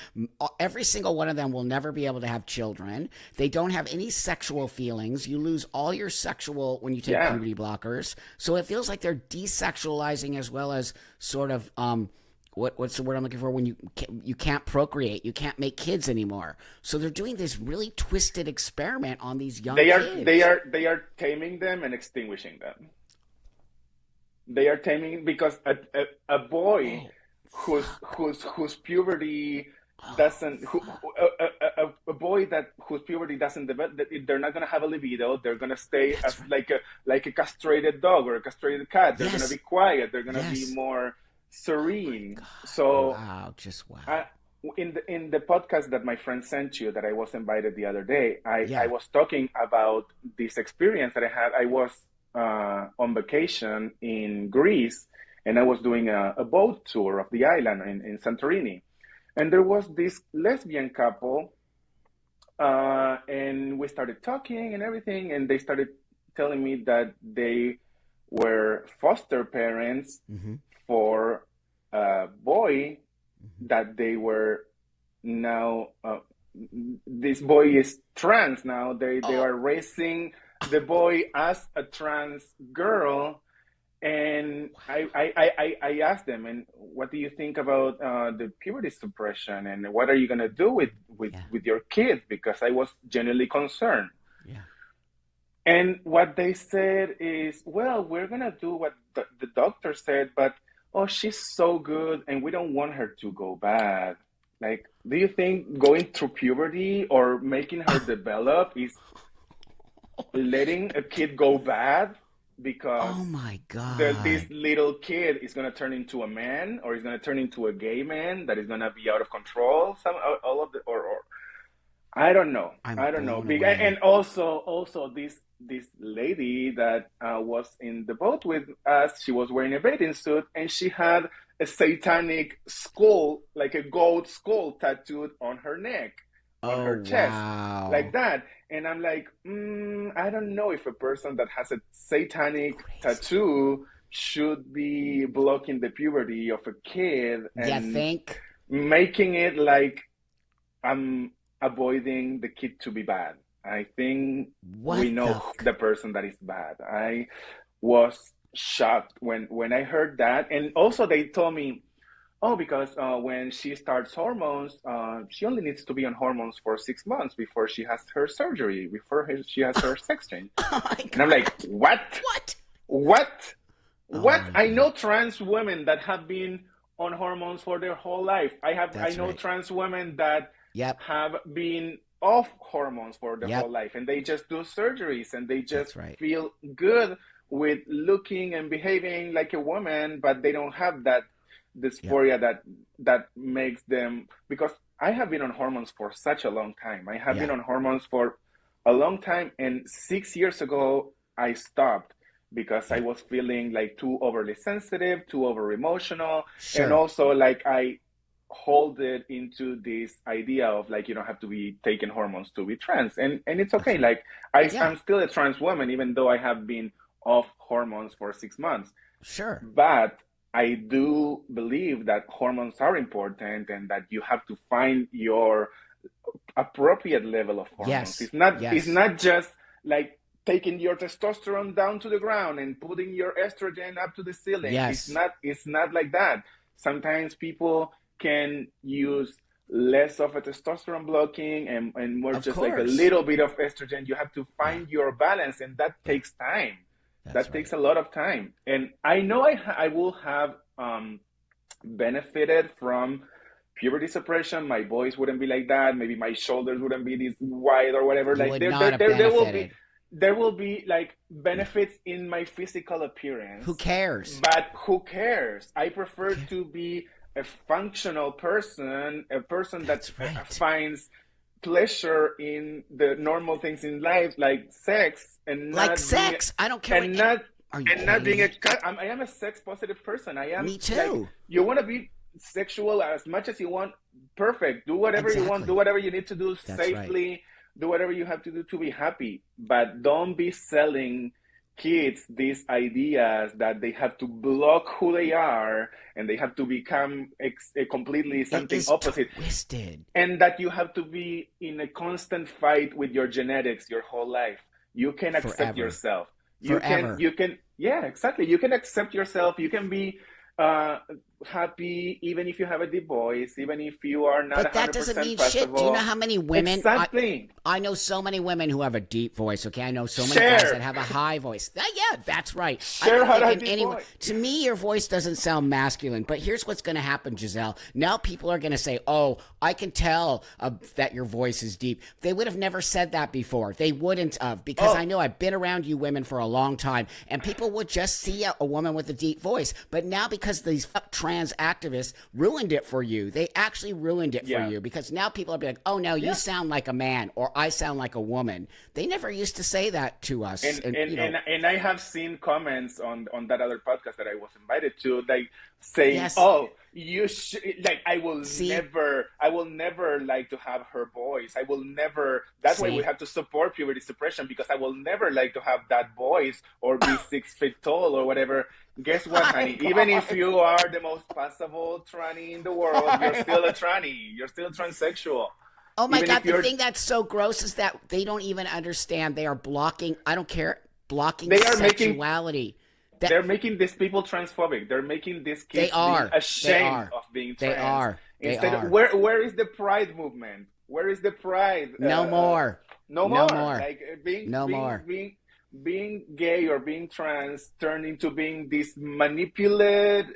Every single one of them will never be able to have children. They don't have any sexual feelings. You lose all your sexual when you take yeah. puberty blockers. So it feels like they're desexualizing as well as sort of what's the word I'm looking for when you can't procreate, you can't make kids anymore. So they're doing this really twisted experiment on these young kids. They are taming them and extinguishing them. They are taming because a boy Oh, fuck. whose puberty Oh, doesn't fuck. a boy that whose puberty doesn't develop, they're not going to have a libido. They're going to stay That's as right. like a castrated dog or a castrated cat. They're going to be Yes. quiet. They're going to be Yes. more Oh my serene. god. So Wow. Just wow. I, in the podcast that my friend sent you that I was invited the other day, I Yeah. was talking about this experience that I had. I was on vacation in Greece, and I was doing a boat tour of the island in Santorini, and there was this lesbian couple And we started talking and everything, and they started telling me that they were foster parents Mm-hmm. for a boy Mm-hmm. that they were now. This boy is trans now. They Oh, are raising the boy as a trans girl, and I asked them, and what do you think about the puberty suppression, and what are you gonna do yeah, with your kids? Because I was genuinely concerned. yeah. And what they said is, well, we're gonna do what the doctor said, but oh, she's so good, and we don't want her to go bad. Like, do you think going through puberty or making her develop is letting a kid go bad because Oh my this God. little kid is going to turn into a man, or is going to turn into a gay man that is going to be out of control? Some all of the or I don't know. I'm I don't know. blown And away. also this lady that was in the boat with us, she was wearing a bathing suit, and she had a satanic skull, like a goat skull, tattooed on her neck, on Oh her chest, like wow. that. And I'm like, I don't know if a person that has a satanic Crazy. tattoo should be blocking the puberty of a kid You and think? making it like I'm avoiding the kid to be bad. I think we What the know the person that is bad. I was shocked when I heard that, and also they told me, oh, because when she starts hormones, she only needs to be on hormones for 6 months before she has her surgery, before she has her sex change. Oh my And I'm God. like, what? What? What? Oh What? my I God. know trans women that have been on hormones for their whole life. I That's know right. trans women that Yep. have been off hormones for their whole Yep. life, and they just do surgeries, and they just That's right. feel good with looking and behaving like a woman, but they don't have that Yep. dysphoria that makes them, because I have been on hormones for such a long time. I have been Yeah. on hormones for a long time, and 6 years ago I stopped because I Yep. was feeling like too overly sensitive, too over emotional, and Sure. also like I hold it into this idea of like you don't have to be taking hormones to be trans, and it's That's okay. right. Like Yeah. I'm still a trans woman even though I have been off hormones for 6 months, Sure. but I do believe that hormones are important and that you have to find your appropriate level of hormones. Yes. It's Yes. not just like taking your testosterone down to the ground and putting your estrogen up to the ceiling. Yes. It's not like that. Sometimes people can use less of a testosterone blocking and more Of just like a course. little bit of estrogen. You have to Yeah. find your balance, and that Yeah. takes time. That's That takes right. a lot of time. And I know I will have benefited from puberty suppression. My voice wouldn't be like that. Maybe my shoulders wouldn't be this wide or whatever. You Like would not have benefited. there will be like Yeah. benefits in my physical Who appearance, cares? but who cares? I Who prefer cares? to be a functional person, a person that That's right. finds pleasure in the normal things in life, like sex, Like sex. I don't care what. and not Are you and not kidding being me? I am a sex positive person. I am Me like, too. you want to be sexual as much as you want. Perfect. Do whatever you want. Do Exactly. whatever you need to do That's right. safely. Do whatever you have to do to be happy. But don't be selling kids these ideas that they have to block who they are and they have to become completely It something is opposite, twisted and that you have to be in a constant fight with your genetics your whole life. You can accept forever. yourself. Forever. Yeah, exactly. You can accept yourself. You can be uh, happy even if you have a deep voice, even if you are not But that doesn't 100% mean shit. Do you know passable. how many women Exactly. I know so many women who have a deep voice, okay? I know so many guys that Share. have a high voice. Yeah, that's right. I Share don't had think a in deep any voice. to me your voice doesn't sound masculine. But here's what's going to happen, Giselle. Now people are going to say, "Oh, I can tell that your voice is deep." They would have never said that before. They wouldn't have, because I Oh, know I've been around you women for a long time, and people would just see a woman with a deep voice. But now because these trans activists ruined it for you, they actually ruined it for yeah. you, because now people are like, "Oh, no, you Yeah. sound like a man," or "I sound like a woman." They never used to say that to us, and and and you and, know. and I have seen comments on that other podcast that I was invited to, like saying, Yes, "Oh, you should, like, See, I will never like to have her voice. I will never, that's why we see. have to support puberty suppression, because I will never like to have that voice or be 6 feet tall or whatever. Guess what, My honey? Even if God. you are the most passable tranny in the world, you're My still a God. tranny. You're still transsexual. Oh my Even God. if The you're, thing that's so gross is that they don't even understand. They are blocking, I don't care, blocking they are making sexuality. That they're making these people transphobic. They're making these they kids being are. They ashamed are. of being They trans. are. They Instead, are. where is the pride movement? Where is the pride? No more. No No more. more. Like being No being more. being being gay or being trans turned into being this Yes. manipulated,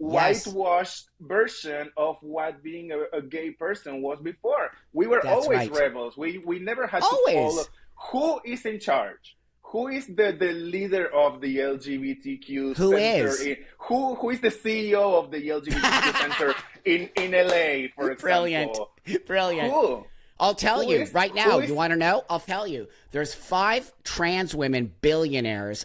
Yes. whitewashed version of what being a gay person was before. We were That's always right. rebels. We never had to follow. Always. Who is in charge? Who is the leader of the LGBTQ Who center is? in who is the CEO of the LGBTQ center in LA, for Brilliant. example? Brilliant. Who? I'll tell Who you is right who now. You is want to know? I'll tell you. There's 5 trans women billionaires,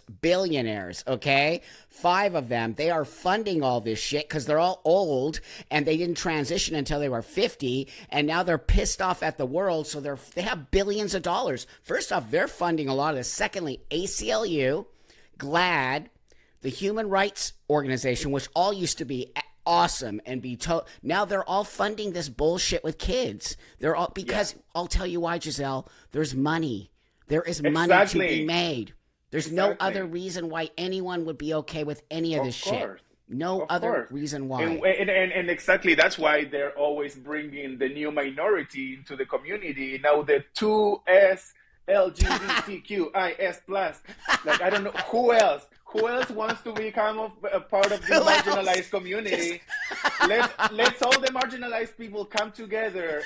okay? 5 of them. They are funding all this shit because they're all old and they didn't transition until they were 50, and now they're pissed off at the world, so they have billions of dollars. First off, they're funding a lot of this. Secondly, ACLU, GLAD, the Human Rights Organization, which all used to be awesome and be now they're all funding this bullshit with kids. They're all yeah, because I'll tell you why, Giselle. There's money. There is money to be exactly. made. There's no other Exactly. reason why anyone would be okay with any of this Of shit. course. No Of other course. reason And, why. and exactly that's why they're always bringing the new minority into the community. Now the 2S LGBTQIS plus. Like, I don't know who else. Who else wants to become a part of this Who else? marginalized Just community? Let's all the marginalized people come together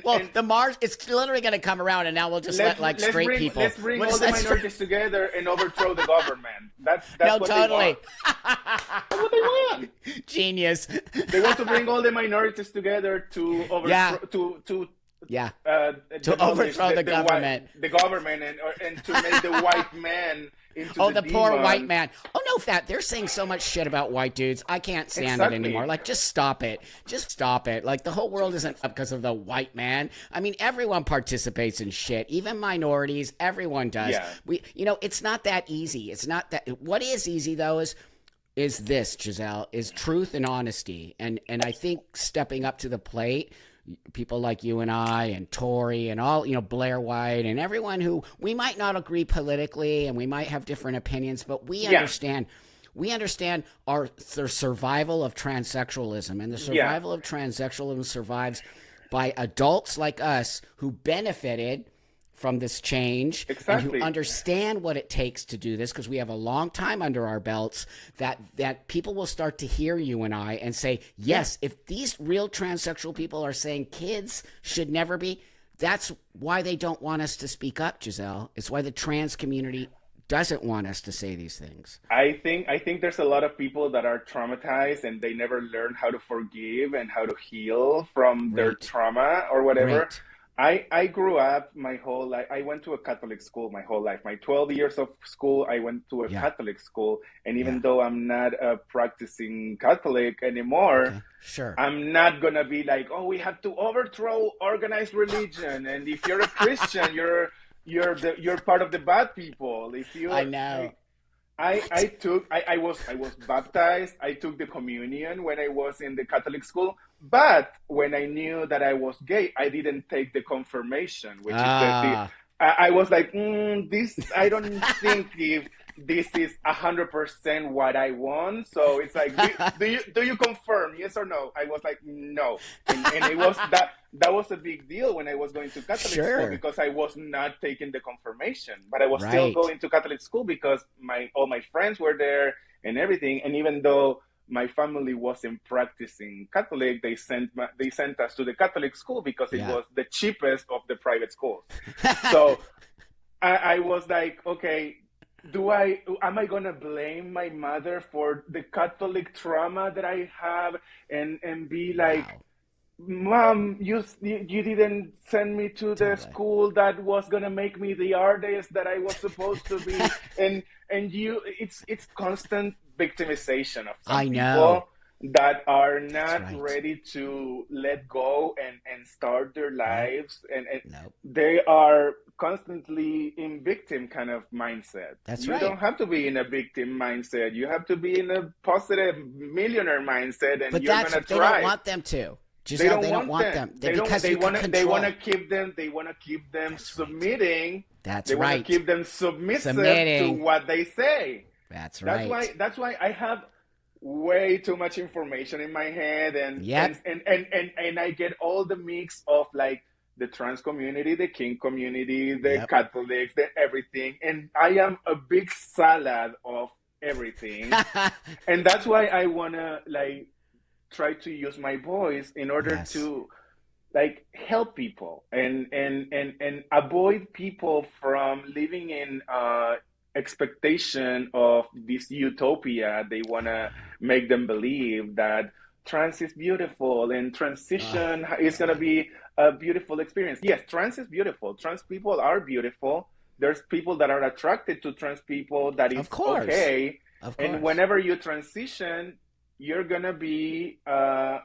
well, and the Mars. It's literally going to come around, and now we'll just let like straight people. let's bring We'll all just the let straight. minorities together and overthrow the government. That's No, what they totally. want. That's what they want. Genius. They want to bring all the minorities together to Yeah. overthrow to Yeah. To demolish overthrow the government. the government, and to make the white man into Oh, the the poor white demon. man. Oh, no, Fat. They're saying so much shit about white dudes. I can't stand it anymore. Exactly. Like, just stop it. Just stop it. Like, the whole world isn't up because of the white man. I mean, everyone participates in shit, even minorities. Everyone does. Yeah. It's not that easy. It's not that. What is easy, though, is this, Giselle, is truth and honesty. And I think stepping up to the plate, people like you and I and Tory and all, Blair White and everyone who we might not agree politically and we might have different opinions, but Yeah. we understand the survival of transsexualism, and the Yeah. survival of transsexualism survives by adults like us who benefited from this change and who Exactly. understand what it takes to do this, because we have a long time under our belts, that people will start to hear you and I and say, yes, if these real transsexual people are saying kids should never be, that's why they don't want us to speak up, Giselle. It's why the trans community doesn't want us to say these things. I think there's a lot of people that are traumatized and they never learn how to forgive and how to heal from their Great. trauma or whatever. Great. I grew up my whole life. I went to a Catholic school my whole life. My 12 years of school, I went to a Yeah. Catholic school. And Yeah. even though I'm not a practicing Catholic anymore, Okay. Sure. I'm not gonna be like, oh, we have to overthrow organized religion. And if you're a Christian, you're part of the bad people. If you I know. I was baptized. I took the communion when I was in the Catholic school. But when I knew that I was gay, I didn't take the confirmation, which is the Ah. I was like, this. I don't think if this is 100% what I want. So it's like, do you confirm, yes or no? I was like, no, and it was that was a big deal when I was going to Catholic school, Sure. because I was not taking the confirmation, but I was still Right. going to Catholic school because all my friends were there and everything. And even though my family wasn't practicing Catholic, they sent us to the Catholic school because it Yeah. was the cheapest of the private schools. So I was like, okay, am I gonna blame my mother for the Catholic trauma that I have, and be like, Wow. Mom, you didn't send me to the Totally. school that was gonna make me the artist that I was supposed to be, and it's constant victimization of some I know. people that are That's not right. ready to let go and start their Nope. lives, and Nope. they are constantly in victim kind of mindset. That's You right. don't have to be in a victim mindset. You have to be in a positive millionaire mindset, and But you're that's gonna they don't thrive. want them to. They Giselle, don't they don't want want them. them. They They don't. because They you can wanna. They wanna control. keep them. They wanna keep them That's right. submitting. That's They wanna right. keep them submissive to Submitting. what they say. That's That's right. why. That's why I have way too much information in my head, Yep. and I get all the mix of like the trans community, the king community, the Yep. Catholics, the everything, and I am a big salad of everything, and that's why I wanna like try to use my voice in order Yes. to like help people and avoid people from living in expectation of this utopia. They want to make them believe that trans is beautiful and Oh transition is going to God. be a beautiful experience. Yes, trans is beautiful. Trans people are beautiful. There's people that are attracted to trans people, that Of is course. okay. Of And course. whenever you transition, you're gonna be uh,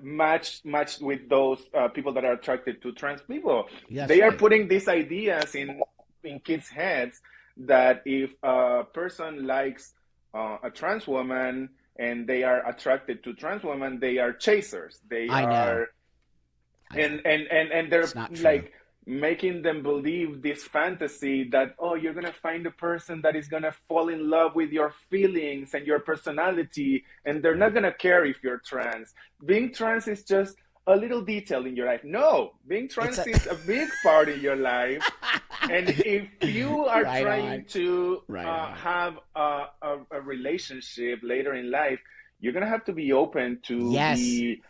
matched with those people that are attracted to trans people. That's They are right. putting these ideas in kids' heads that if a person likes a trans woman and they are attracted to trans women, they are chasers. They I know. are I know. and It's they're not true. like making them believe this fantasy that, oh, you're gonna find a person that is gonna fall in love with your feelings and your personality, and they're not Right. gonna care if you're trans. Being trans is just a little detail in your life. No, being It's trans a is a big part in your life. And if you are right trying on. to Right on. have a relationship later in life, you're gonna have to be open to Yes. the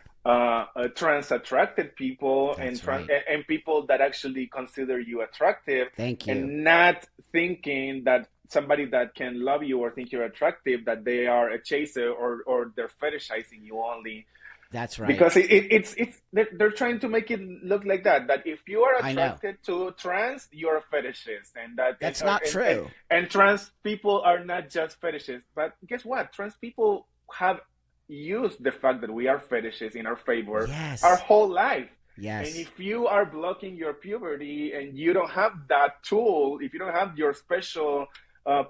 trans attracted people and That's right. and people that actually consider you attractive, Thank you. and not thinking that somebody that can love you or think you're attractive, that they are a chaser, or they're fetishizing you only That's right. because it's they're trying to make it look like that if you are I know. attracted to trans, you're a fetishist, and that That's not true. and trans people are not just fetishists. But guess what, trans people have used the fact that we are fetishists in our favor our Yes. whole life. And Yes. if you are blocking your puberty and you don't have that tool, if you don't have your special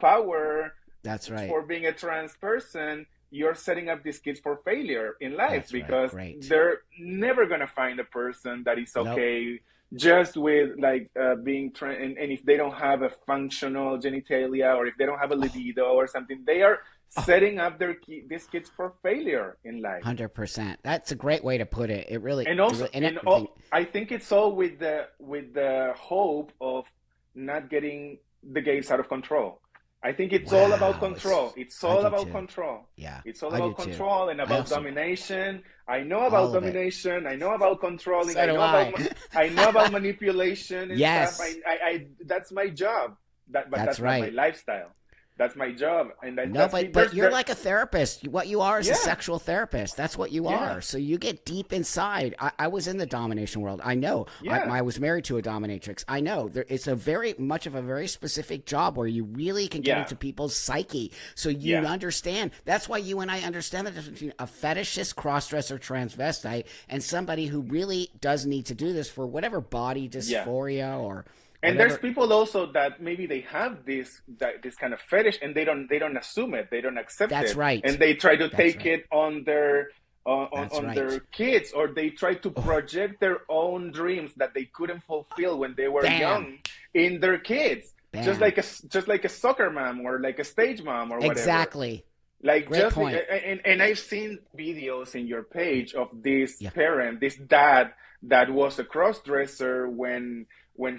power That's right. for being a trans person, you're setting up these kids for failure in life, That's right. because Great. they're never going to find a person that is Nope. okay just with like being trans. And if they don't have a functional genitalia, or if they don't have a Oh, libido or something, they are oh, setting up these kids for failure in life. 100%. That's a great way to put it. And also, And everything. I think it's all with the hope of not getting the gays out of control. I think it's all about Wow. control. It's I all do about too. control. Yeah, It's all I do about too. control and I about also, domination. I know about all of it. domination. I know about controlling. So do I. I know about manipulation and stuff. Yes, That's my job. But that's that's not my right. lifestyle. That's my job, and then No, that's me. but you're like a therapist. What you are is a Yeah, sexual therapist. That's what you yeah, are. So you get deep inside. I was in the domination world. I know. yeah, I was married to a dominatrix. I know. It's a very much of a very specific job where you really can get yeah, into people's psyche. So you yeah, understand. That's why you and I understand the difference between a fetishist, crossdresser, transvestite, and somebody who really does need to do this for whatever body yeah. dysphoria or And there's whatever. people also that maybe they have this kind of fetish, and they don't assume it, they don't accept That's it, right. and they try to That's take right. it on their That's on their right. kids, or they try to Oh, project their own dreams that they couldn't fulfill when they were bam, young in their kids, just bam. like a soccer mom or like a stage mom or whatever. Exactly. Like Great just point. and I've seen videos in your page of this Yeah, parent, this dad that was a cross dresser when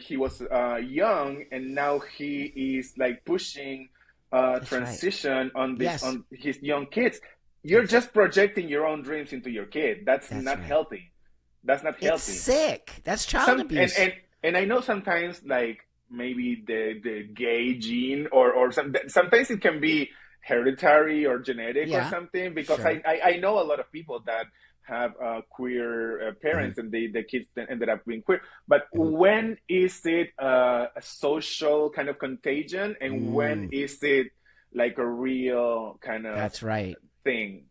he was young, and now he is like pushing that's right. transition Yes, on his young kids. You're that's just projecting your own dreams into your kid. That's that's not right. healthy. That's not It's healthy. sick. That's child Some abuse. and I know sometimes like maybe the gay gene or sometimes it can be hereditary or genetic or Yeah, something, because sure. I know a lot of people that have queer Hmm. parents, and the kids ended up being queer. But Hmm. when is it a social kind of contagion, and when Mm. is it like a real kind of That's right. thing,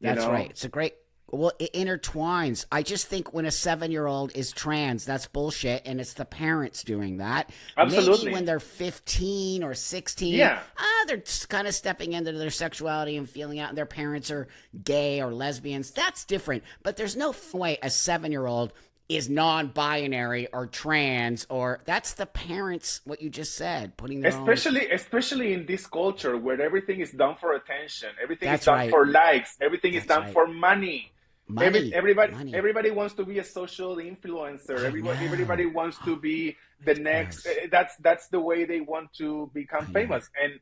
you That's right. know? It's a great. Well, it intertwines. I just think when a 7-year-old is trans, that's bullshit, and it's the parents doing that. Maybe when Absolutely. they're 15 or 16, Yeah. they're kind of stepping into their sexuality and feeling out, and their parents are gay or lesbians. That's different. But there's no way a 7-year-old is non-binary or trans, or that's the parents. What you just said, putting their own. Especially in this culture where everything is done for attention, everything is That's done right. for likes, everything is That's done right. for money. Money. Everybody Money. everybody wants to be a social influencer. I Everybody know. wants to be the next. Gross. That's the way they want to become I know. famous. And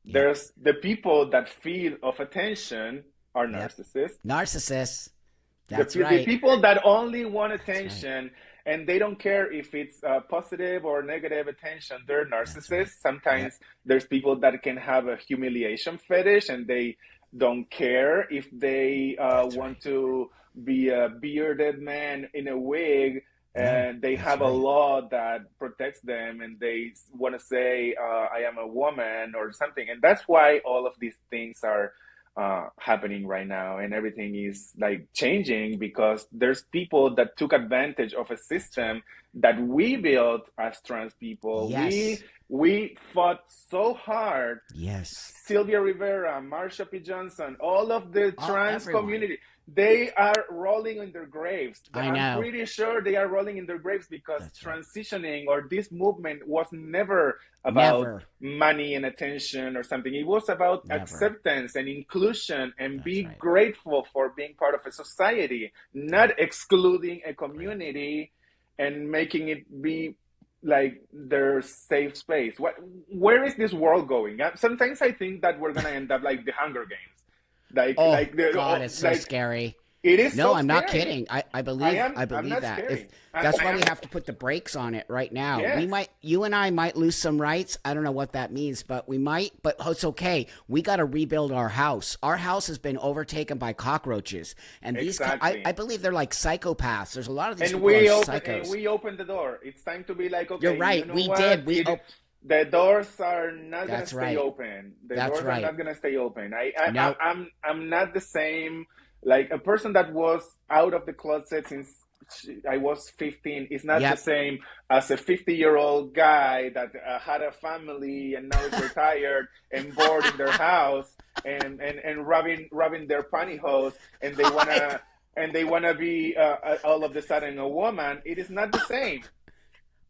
Yep. there's the people that feed of attention are Yep. narcissists. Narcissists. The, That's the right. people that only want That's right. attention and they don't care if it's positive or negative attention, they're That's right. narcissists. Yep. Sometimes there's people that can have a humiliation fetish and they don't care if they That's want right. to be a bearded man in a wig, No, and they that's have a right. law that protects them and they want to say I am a woman or something. And that's why all of these things are happening right now, and everything is like changing because there's people that took advantage of a That's right. system that we built as trans people. we Yes. we fought so hard. Yes. Sylvia Rivera, Marsha P. Johnson, all of the Oh, trans everyone. community, they are rolling in their graves. I I'm know. pretty sure they are rolling in their graves because That's right. transitioning or this movement was never about Never. money and attention or something. It was about Never. acceptance and inclusion and That's be right. grateful for being part of a society, not excluding a Great. community and making it be like their safe space. Where is this world going? Sometimes I think that we're gonna end up like the Hunger Games, Oh God, it's so like scary. it is No, so I'm not scary. kidding. I I'm believe not that. If scary. that's I why we am. have to put the brakes on it right now. We Yes, might, you and I might lose some rights. I don't know what that means, but we might. But it's okay. We got to rebuild our house. Our house has been overtaken by cockroaches, and I exactly. believe they're like psychopaths. There's a lot of these And people are and psychos. we open the door. It's time to be like, You're okay, you right. know We what? did. We The doors are not gonna That's stay right. open. The That's doors are right. not gonna stay open. No. I'm not the same. Like a person that was out of the closet since I was 15 is not the Yep. same as a 50-year-old guy that had a family and now is retired and bored in their house and rubbing their pantyhose and they wanna be all of a sudden a woman. It is not the same.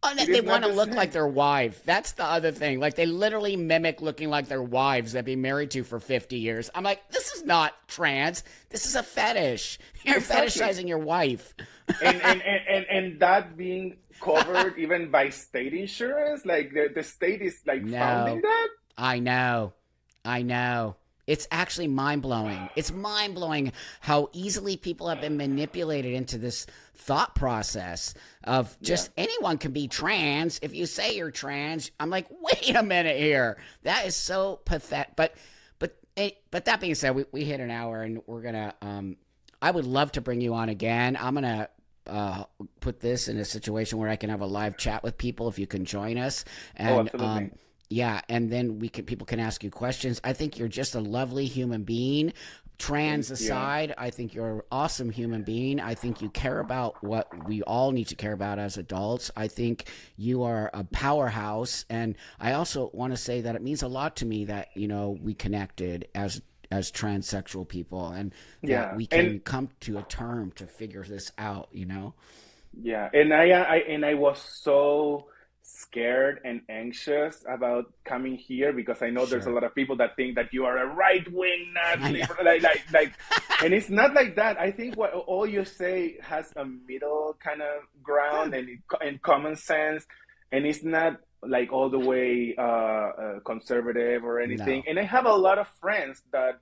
Oh, It they is not want to the look like same. their wife. That's the other thing. Like they literally mimic looking like their wives they've been married to for 50 years. I'm like, this is not trans. This is a fetish. You're Exactly. fetishizing your wife. And that being covered even by state insurance, like the state is like founding No, that. I know. I know. It's actually mind blowing. It's mind blowing how easily people have been manipulated into this thought process of Yeah. just anyone can be trans. If you say you're trans, I'm like, wait a minute here. That is so pathetic. But that being said, we hit an hour and we're gonna. I would love to bring you on again. I'm gonna put this in a situation where I can have a live chat with people if you can join us. Oh, And absolutely. yeah, and then people can ask you questions. I think you're just a lovely human being. Thank Trans you. aside, I think you're an awesome human being. I think you care about what we all need to care about as adults. I think you are a powerhouse, and I also want to say that it means a lot to me that we connected as transsexual people, and that Yeah. we can come to a term to figure this out. Yeah, and I was so scared and anxious about coming here because I know there's a Sure, lot of people that think that you are a right wing, not I know. liberal, and it's not like that. I think what all you say has a middle kind of Yeah, ground and common sense, and it's not like all the way conservative or anything. no, And I have a lot of friends that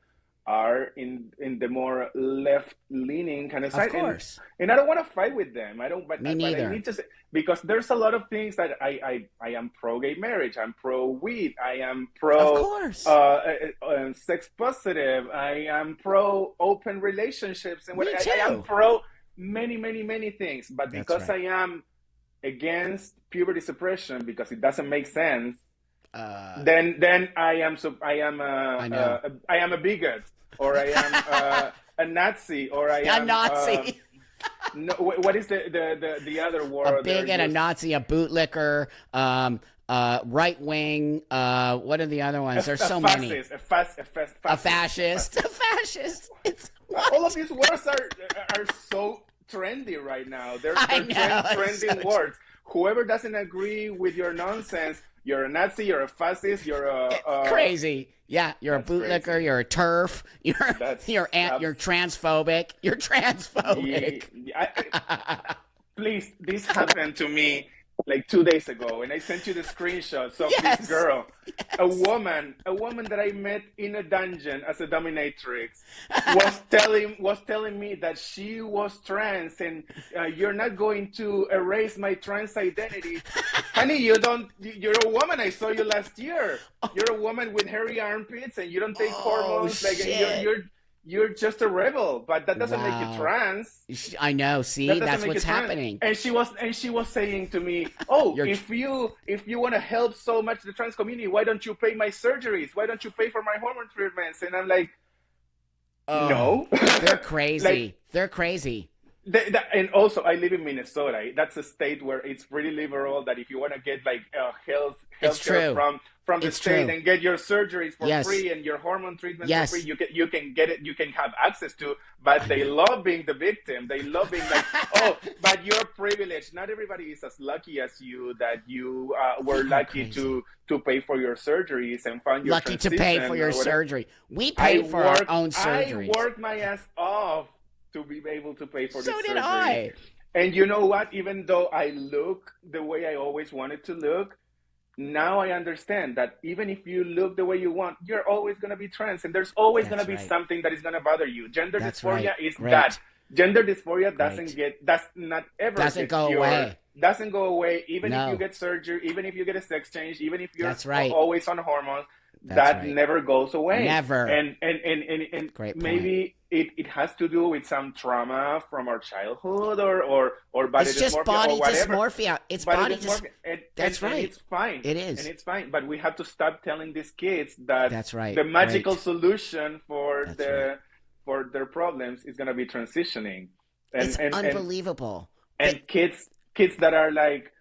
are in the more left leaning kind of of side, course, and I don't want to fight with them. I don't, me but I neither. need to say because there's a lot of things that I am pro gay marriage. I'm pro weed. I am Of pro course, sex positive. I am pro open relationships, and what me I am too. pro many things. But That's because right. I am against puberty suppression because it doesn't make sense, then I know. I am a bigot, or I am a Nazi, or I A am Nazi. no, what is the other A word? bigot, a Nazi, a bootlicker, right wing. What are the other ones? There's so many. A fascist. A fascist. It's what? All of these words are so trendy right now. They're trending so words. Whoever doesn't agree with your nonsense, you're a Nazi, you're a fascist, you're crazy. Yeah, you're a bootlicker. Crazy. You're a turf. You're transphobic. You're transphobic. Please, this happened to me like 2 days ago, and I sent you the screenshots of this girl, a woman that I met in a dungeon as a dominatrix, was telling me that she was trans, and you're not going to erase my trans identity, honey. You're a woman. I saw you last year. You're a woman with hairy armpits, and you don't take hormones. Shit. You're just a rebel, but that doesn't make you trans. I know. See, that's what's happening. And she was saying to me, "Oh, if you want to help so much the trans community, why don't you pay my surgeries? Why don't you pay for my hormone treatments?" And I'm like, "No, they're crazy. They're crazy." And also, I live in Minnesota. That's a state where it's really liberal. That if you want to get like health care from the state and get your surgeries for free and your hormone treatments for free, you can get it. You can have access to. But they love being the victim. They love being like, oh, but you're privileged. Not everybody is as lucky as you. That you were lucky to pay for your surgeries and find your lucky to pay for your surgery. We pay for our own surgeries. I worked my ass off to be able to pay for this surgery. So did I. And you know what? Even though I look the way I always wanted to look, now I understand that even if you look the way you want, you're always going to be trans. And there's always going to be something that is going to bother you. Gender dysphoria is that. Gender dysphoria doesn't go away. Doesn't go away. Even if you get surgery, even if you get a sex change, even if you're always on hormones, that never goes away. Never. And maybe it has to do with some trauma from our childhood or body it's just dysmorphia body or whatever. Dysmorphia. It's body dysmorphia. That's right. And it's fine. It is. And it's fine. But we have to stop telling these kids that the magical solution for their problems is going to be transitioning. And, it's unbelievable. And kids that are like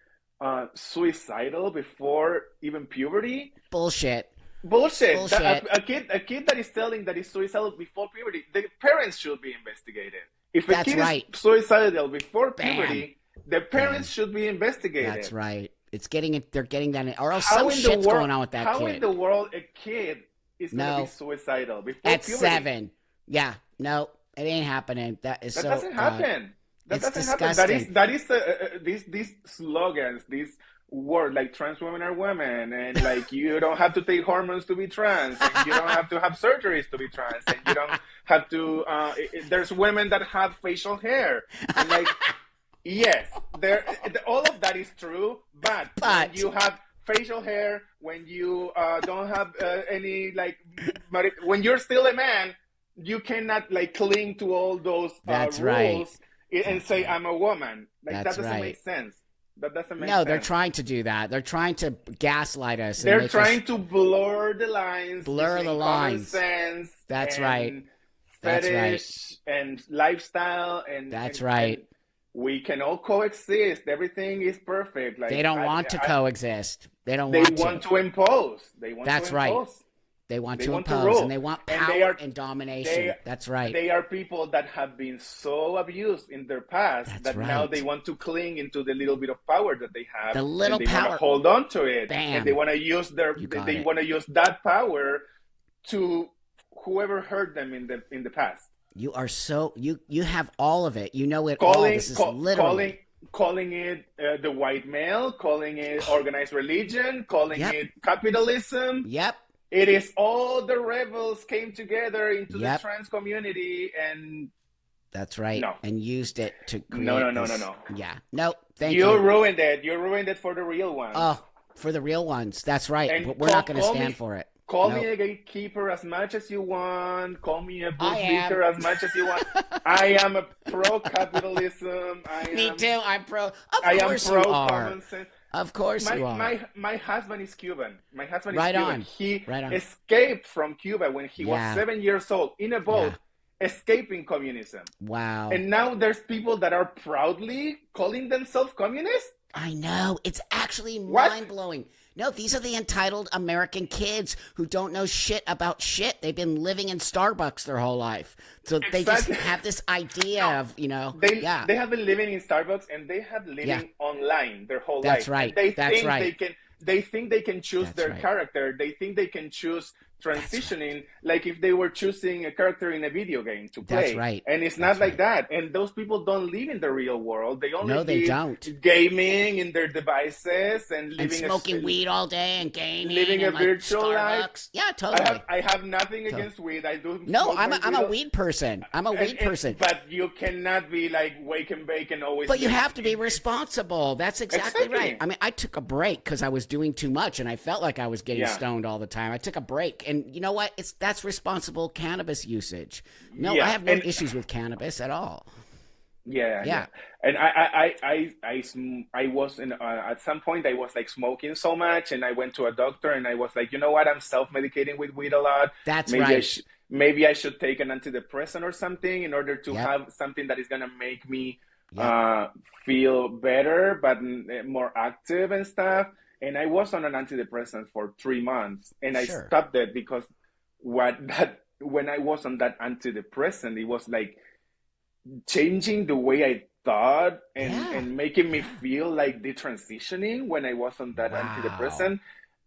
suicidal before even puberty. Bullshit. A kid that is telling that he's suicidal before puberty, the parents should be investigated. If a kid is suicidal before puberty, the parents should be investigated. That's right. They're getting that, or else some shit's going on with that kid. How in the world a kid is going to be suicidal before puberty? At 7. Yeah. No, it ain't happening. That doesn't happen. That doesn't disgusting. happen. That is these slogans, these word like trans women are women, and like you don't have to take hormones to be trans, and you don't have to have surgeries to be trans, and you don't have to there's women that have facial hair, and like yes, all of that is true, but when you have facial hair, when you don't have any like when you're still a man, you cannot like cling to all those rules and say I'm a woman. Like that doesn't make sense. That doesn't make sense. No, they're trying to do that. They're trying to gaslight us. They're trying to blur the lines. Blur the lines. Common sense. That's and right. Fetish and lifestyle and that's right. And we can all coexist. Everything is perfect. Like they don't want to coexist. They don't. They want to impose. They want. That's to impose. right. They want to impose, and they want power and domination. That's right. They are people that have been so abused in their past now they want to cling into the little bit of power that they have. The little and they power. Want to hold on to it. Bam. And they want to use they want to use that power to whoever hurt them in the past. You are so you have all of it. You know it all. This is literally calling it the white male, calling it organized religion, calling it capitalism. Yep. It is all the rebels came together into the trans community and that's right. No. And used it to create No. Yeah. No, thank you. You ruined it. You ruined it for the real ones. Oh, for the real ones. That's right. And we're not going to stand for it. Call me a gatekeeper as much as you want. Call me a bootlicker as much as you want. I am a pro-capitalism. Me too. I'm pro. Of I am course pro you are. common sense. Of course My you are. my husband is Cuban. My husband is Right Cuban. on. He Right on. escaped from Cuba when he was Yeah. 7 years old in a Yeah. boat, escaping communism. Wow. And now there's people that are proudly calling themselves communists. I know. It's actually What? mind blowing. No, these are the entitled American kids who don't know shit about shit. They've been living in Starbucks their whole life. So they just Exactly. have this idea of, yeah, They have been living in Starbucks and they have yeah, living online their whole that's life. And right. That's right. they think they can choose That's their right. character. They think they can choose That's right. transitioning like if they were choosing a character in a video game to That's play. right. And it's not That's like right. that. And those people don't live in the real world. They only No, they live don't. gaming in their devices and And living smoking weed all day and gaming living a and like virtual life. Starbucks. Yeah, totally. I have nothing So, against weed. I do no, smoke my I'm a weed, weed person. I'm a weed person. but you cannot be like wake and bake and always. But you live have to be responsible. That's exactly right. Exactly. I mean, I took a break because I was doing too much and I felt like I was getting Yeah. stoned all the time. I took a break. And you know what? That's responsible cannabis usage. No, I Yeah, have no and issues with cannabis at all. yeah, Yeah. and I was in at some point I was like smoking so much, and I went to a doctor, and I was like, you know what, I'm self-medicating with weed a lot. That's Maybe right. maybe I should take an antidepressant or something in order to Yep. have something that is gonna make me Yep. feel better, but more active and stuff. And I was on an antidepressant for 3 months, and I Sure. stopped it because when I was on that antidepressant, it was like changing the way I thought Yeah. and making me Yeah. feel like detransitioning when I was on that Wow. antidepressant.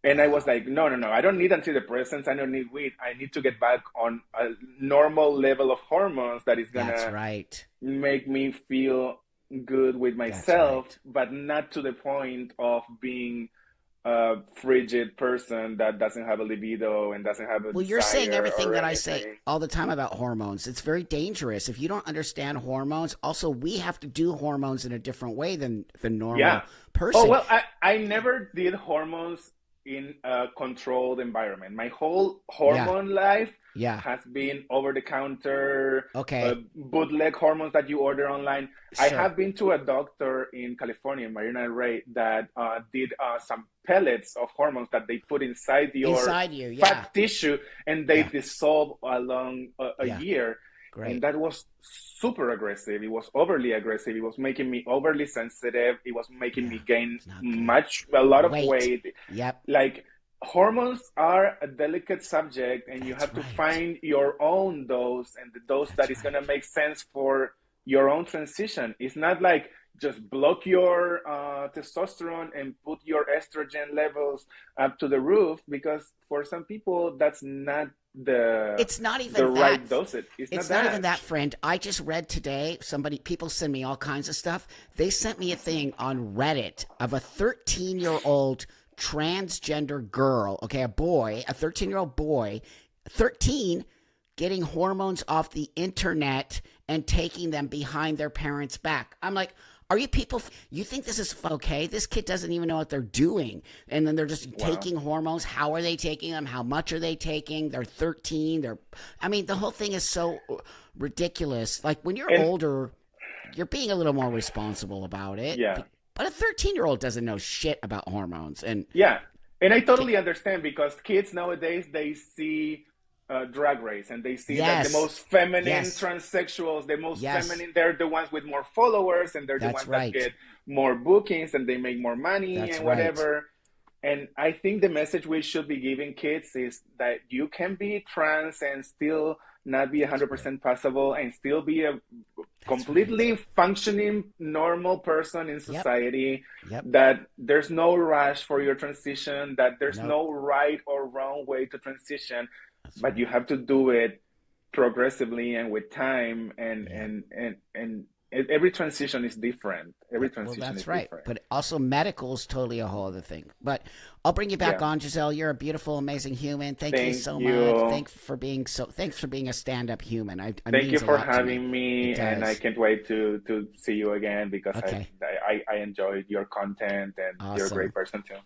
And I was Wow. like, no, no, no, I don't need antidepressants. I don't need weed. I need to get back on a normal level of hormones that is That's gonna right. make me feel good with That's myself, right. but not to the point of being a frigid person that doesn't have a libido and doesn't have a Well, you're saying desire everything or that I say anything. all the time about hormones. It's very dangerous. If you don't understand hormones, also we have to do hormones in a different way than the Yeah. normal Oh, person. well, I never did hormones in a controlled environment. My whole Yeah. hormone life Yeah. has been over the counter, Okay. bootleg hormones that you order online. I Sure. have been to a doctor in California, Marina del Rey, that did some pellets of hormones that they put inside your Inside you. Yeah. fat tissue and they Yeah. dissolve along a Yeah. year. And Great. that was super aggressive. It was overly aggressive. It was making me overly sensitive. It was making me Yeah. gain It's not good. a lot of Weight. weight. Yep. Like hormones are a delicate subject, and you That's have to right. find your own dose and the dose that That's is going to right. make sense for your own transition. It's not like just block your testosterone and put your estrogen levels up to the roof, because for some people that's not It's not the even that. right dosage. It's not It's not even that. that, friend. I just read today, people send me all kinds of stuff. They sent me a thing on Reddit of a 13-year-old transgender girl, okay, a boy, a 13-year-old boy, 13, getting hormones off the internet and taking them behind their parents' back. I'm like, are you people, you think this is okay? This kid doesn't even know what they're doing. And then they're just Wow. taking hormones. How are they taking them? How much are they taking? They're 13. I mean, the whole thing is so ridiculous. Like when you're And older, you're being a little more responsible about it. yeah. But a 13-year-old doesn't know shit about hormones. And Yeah, and I totally understand because kids nowadays they see Drag Race and they see that the yes, most feminine yes, transsexuals, the most yes, feminine, they're the ones with more followers and they're the that's ones that right. get more bookings and they make more money That's and right. whatever. And I think the message we should be giving kids is that you can be trans and still not be That's right. 100% possible and still be a That's right. completely functioning normal person in Yep, society, yep. that there's no rush for your transition, that there's Nope, no right or wrong way to transition, that's but you right. have to do it progressively and with time Yep. and every transition is different. Every Well, transition is that's right. different. But also, medical is totally a whole other thing. But I'll bring you back Yeah. on, Giselle. You're a beautiful, amazing human. Thank you Thank so much. you. Thanks for being a stand-up human. It Thank you means a for lot to me. having It me, and I does. can't wait to see you again because Okay. I enjoyed your content and you're a great Awesome. person too.